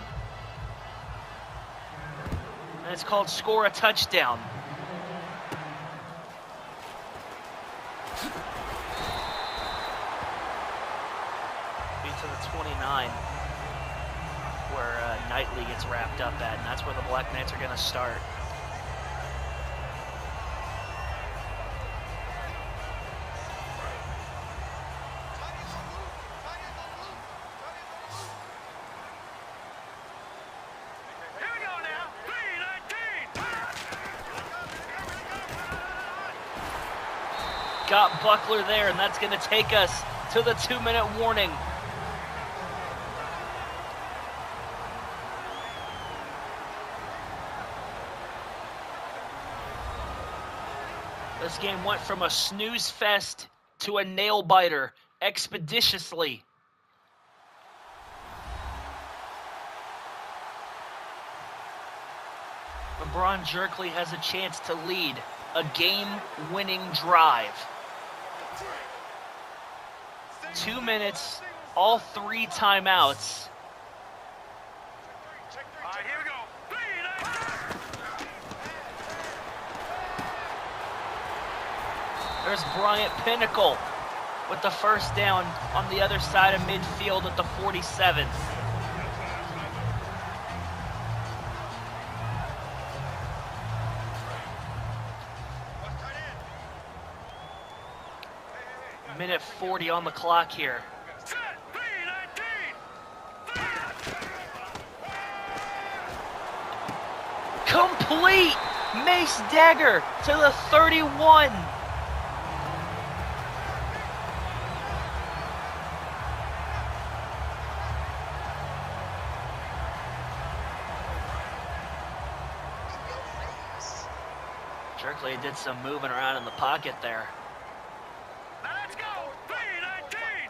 And it's called score a touchdown. To the 29, where Knightley gets wrapped up at, and that's where the Black Knights are going to start. Here we go now. 3:19. Got Buckler there, and that's going to take us to the 2-minute warning. This game went from a snooze fest to a nail biter expeditiously. LeBron Jerkley has a chance to lead a game-winning drive. 2 minutes, all 3 timeouts. All right, here we go. 3:19. There's Bryant Pinnacle with the first down on the other side of midfield at the 47. Minute 40 on the clock here. Set. 3:19. Complete! Mace Dagger to the 31. Jerkley did some moving around in the pocket there. Let's go. 3:19.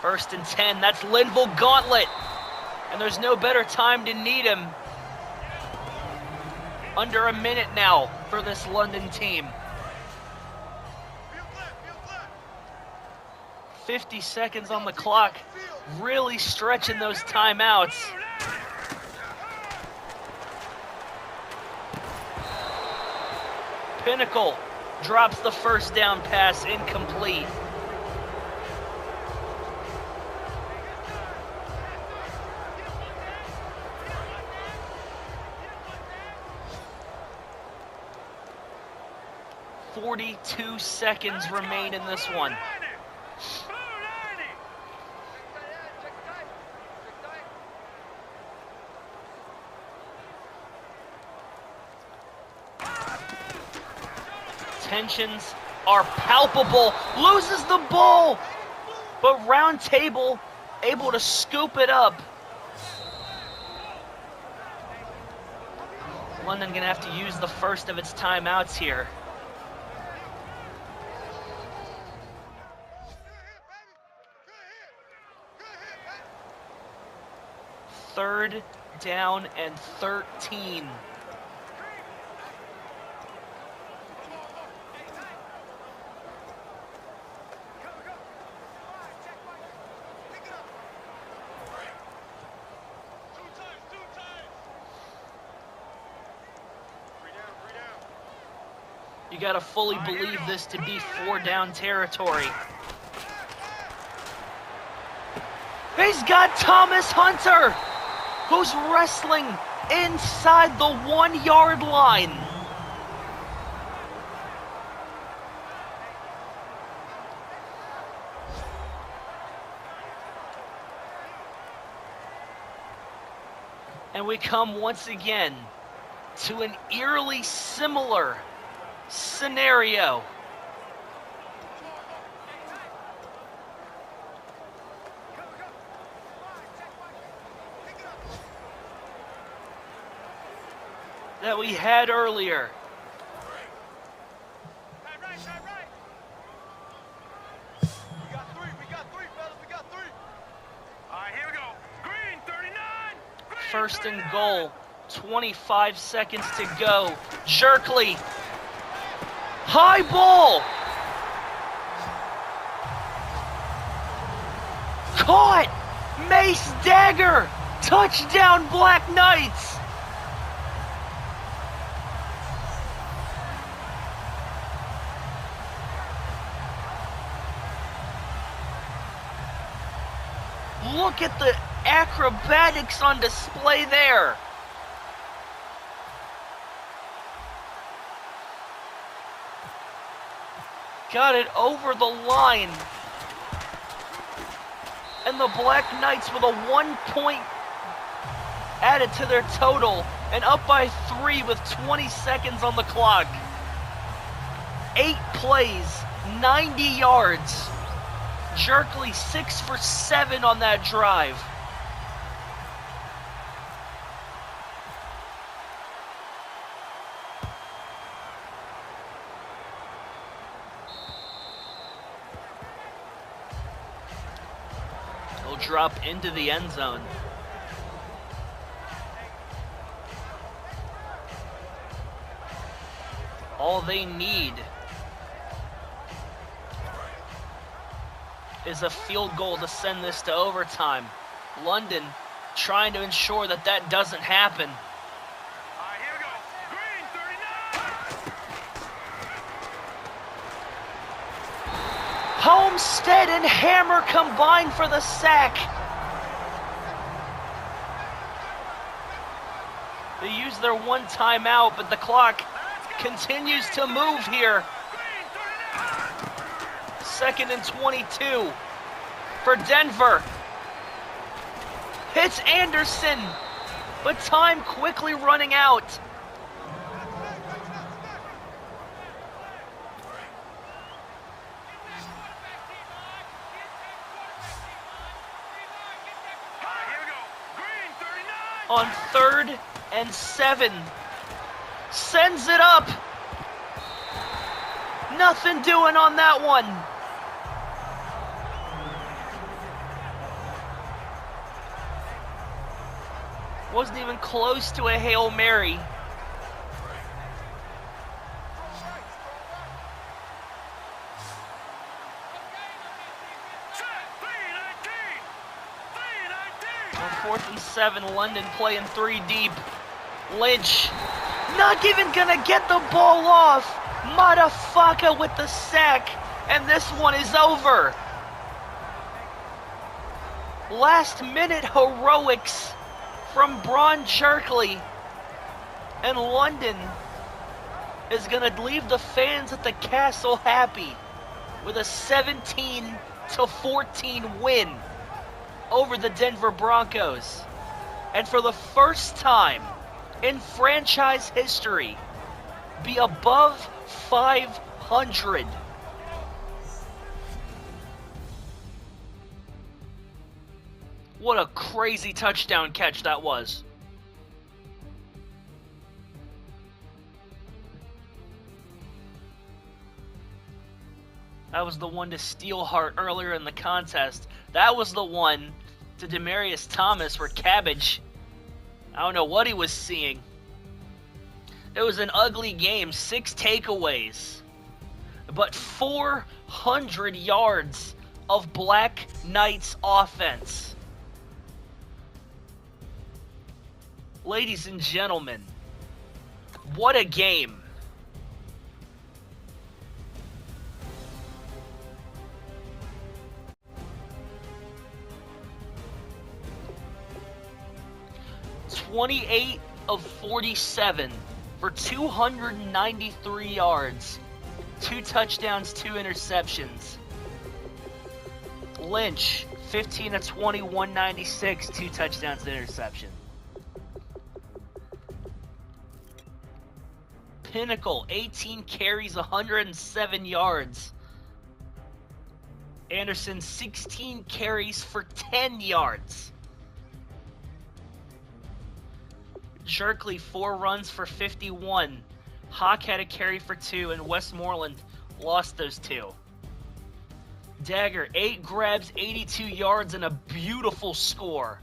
First and 10, that's Linville Gauntlet. And there's no better time to need him. Under a minute now for this London team. 50 seconds on the clock, really stretching those timeouts. Pinnacle drops the first down pass incomplete. 42 seconds remain in this one. Tensions are palpable. Loses the ball, but Round Table able to scoop it up. London gonna have to use the first of its timeouts here. Third down and 13. You gotta fully believe this to be 4-down territory. He's got Thomas Hunter, who's wrestling inside the 1-yard line. And we come once again to an eerily similar scenario. That we had earlier. First and goal, 25 seconds to go. Jerkley. High ball. Caught. Mace dagger. Touchdown, Black Knights. Look at the acrobatics on display there. Got it over the line. And the Black Knights with a 1 point added to their total and up by 3 with 20 seconds on the clock. 8 plays, 90 yards. Jerkley 6 for 7 on that drive. He'll drop into the end zone. All they need is a field goal to send this to overtime. London trying to ensure that that doesn't happen. Here we go. Green, 39. Homestead and Hammer combine for the sack. They use their 1 timeout, but the clock continues to move here. 2nd and 22 for Denver. Hits Anderson, but time quickly running out. On 3rd and 7, sends it up. Nothing doing on that one. Wasn't even close to a Hail Mary. On 4th and 7, London playing 3 deep. Lynch not even gonna get the ball off. Motherfucker with the sack, and this one is over. Last minute heroics from Braun Jerkley, and London is going to leave the fans at the castle happy with a 17-14 win over the Denver Broncos. And for the first time in franchise history, be above 500. What a crazy touchdown catch that was. That was the one to Steelheart earlier in the contest. That was the one to Demaryius Thomas where Cabbage, I don't know what he was seeing. It was an ugly game, 6 takeaways, but 400 yards of Black Knights offense. Ladies and gentlemen, what a game. "28 of 47 for 293 yards, 2 touchdowns, 2 interceptions. Lynch, 15 of 20, 196, 2 touchdowns, and interception. Pinnacle, 18 carries, 107 yards. Anderson, 16 carries for 10 yards. Jerkley, 4 runs for 51. Hawk had a carry for 2, and Westmoreland lost those 2. Dagger, 8 grabs, 82 yards, and a beautiful score.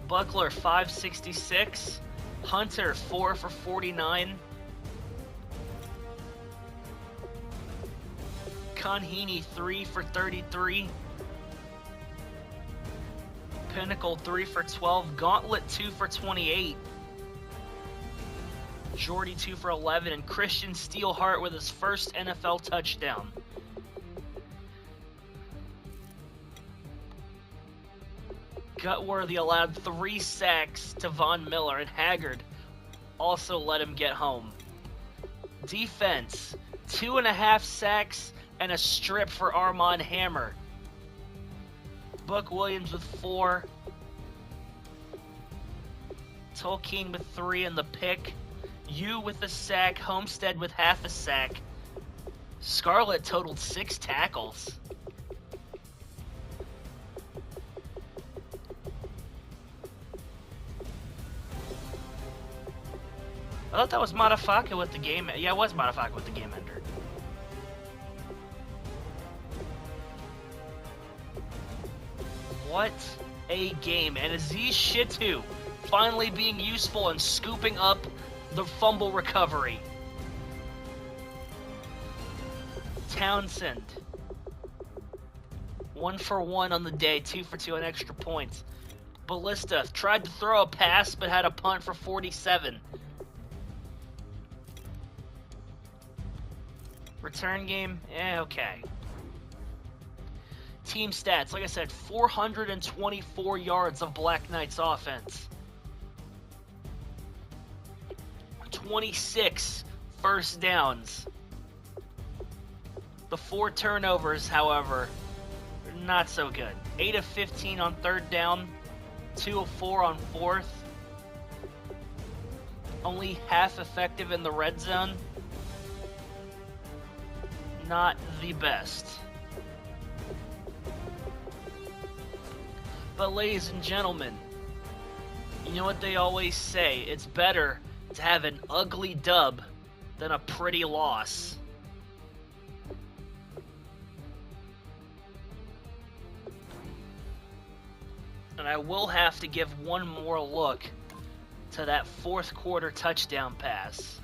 Buckler, 566. Hunter, 4 for 49. Conheeney, 3 for 33. Pinnacle, 3 for 12. Gauntlet, 2 for 28. Jordy, 2 for 11. And Christian Steelheart with his first NFL touchdown. Gutworthy allowed 3 sacks to Von Miller, and Haggard also let him get home. Defense, 2.5 sacks and a strip for Armand Hammer. Buck Williams with 4. Tolkien with 3 and the pick. Yu with a sack. Homestead with half a sack. Scarlett totaled 6 tackles. I thought that was Matafaka with the game. Yeah, it was Matafaka with the game ender. What a game. And Aziz Shitu finally being useful and scooping up the fumble recovery. Townsend, 1 for 1 on the day, 2 for 2 on extra points. Ballista tried to throw a pass but had a punt for 47. Return game, okay. Team stats, like I said, 424 yards of Black Knights offense. 26 first downs. The 4 turnovers, however, not so good. 8 of 15 on 3rd down, 2 of 4 on 4th. Only half effective in the red zone. Not the best. But ladies and gentlemen, you know what they always say, it's better to have an ugly dub than a pretty loss. And I will have to give one more look to that 4th quarter touchdown pass.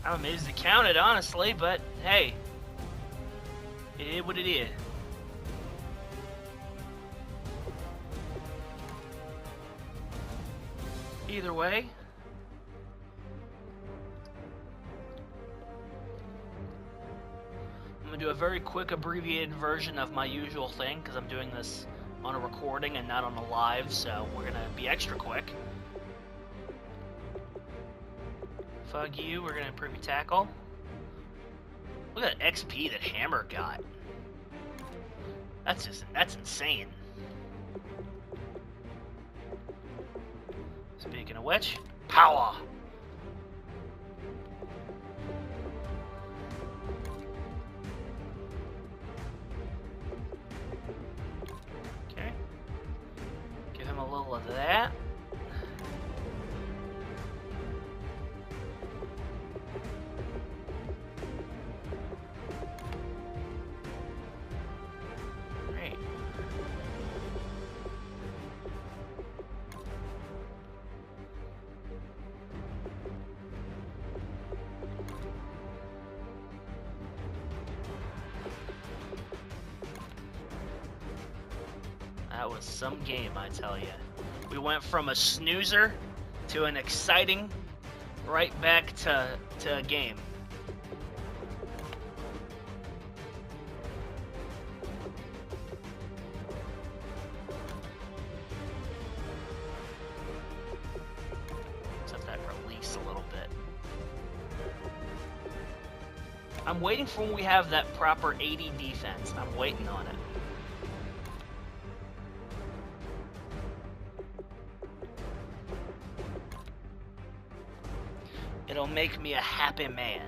I'm amazed it counted, honestly, but hey, It is what it is. Either way, I'm going to do a very quick abbreviated version of my usual thing because I'm doing this on a recording and not on a live, so we're going to be extra quick. Fuck you, we're going to improve your tackle. Look at that XP that Hammer got. That's insane. Speaking of which, power! Okay. Give him a little of that. Great. That was some game, I tell you. We went from a snoozer to an exciting, right back to a game. Let's have that release a little bit. I'm waiting for when we have that proper 80 defense. I'm waiting on it. It'll make me a happy man.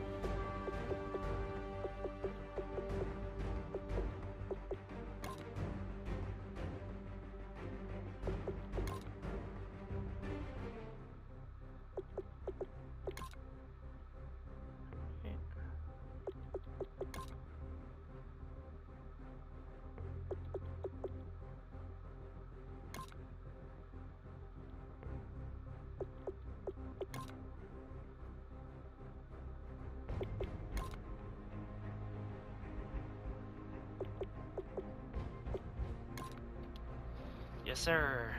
Yes, sir.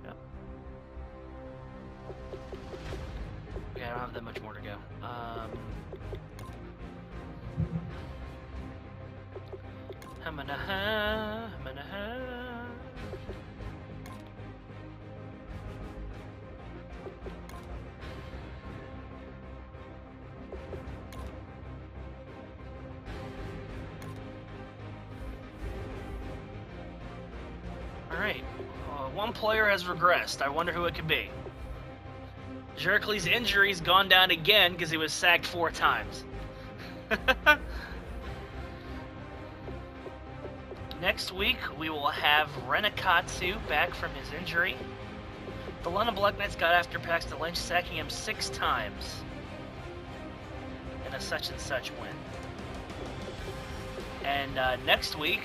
Yep. Okay, I don't have that much more to go. Hamanaha, hamanaha. Alright, one player has regressed. I wonder who it could be. Jerkley's injury's gone down again because he was sacked 4 times. Next week, we will have Renakatsu back from his injury. The London Black Knights got after Paxton Lynch, sacking him 6 times in a such-and-such win. And next week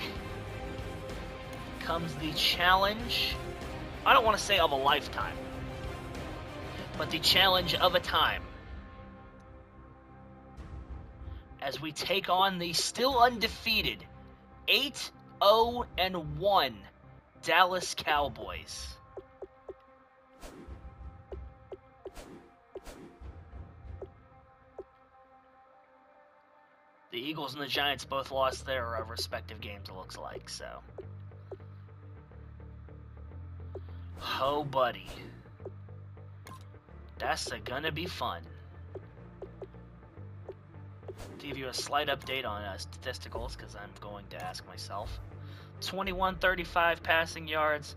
comes the challenge, I don't want to say of a lifetime, but the challenge of a time, as we take on the still undefeated 8-0-1 Dallas Cowboys. The Eagles and the Giants both lost their respective games, it looks like, so. Oh, buddy. That's gonna be fun. To give you a slight update on statisticals, because I'm going to ask myself. 2135 passing yards,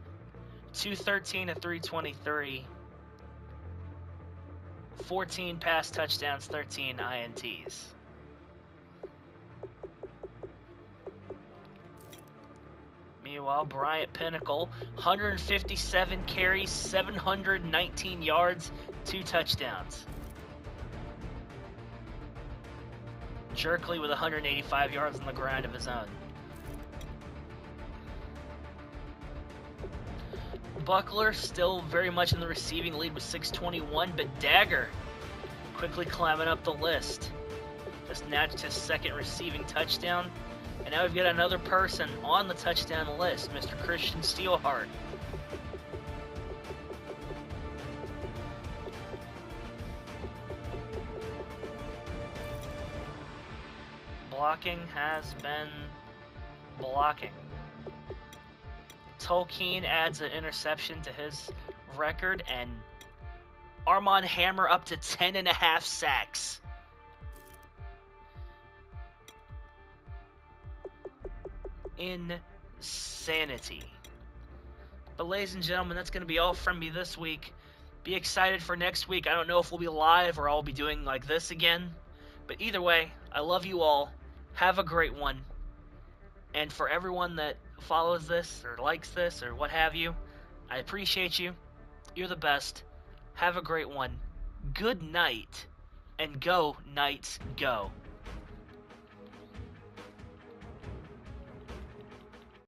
213 to 323, 14 pass touchdowns, 13 INTs. Meanwhile, Bryant Pinnacle, 157 carries, 719 yards, 2 touchdowns. Jerkley with 185 yards on the ground of his own. Buckler still very much in the receiving lead with 621, but Dagger quickly climbing up the list. Just notched his second receiving touchdown. And now we've got another person on the touchdown list, Mr. Christian Steelheart. Blocking has been blocking. Tolkien adds an interception to his record, and Armand Hammer up to 10.5 sacks. Insanity. But ladies and gentlemen, that's going to be all from me this week. Be excited for next week. I don't know if we'll be live or I'll be doing like this again. But either way, I love you all. Have a great one. And for everyone that follows this or likes this or what have you, I appreciate you. You're the best. Have a great one. Good night. And go, Knights, go.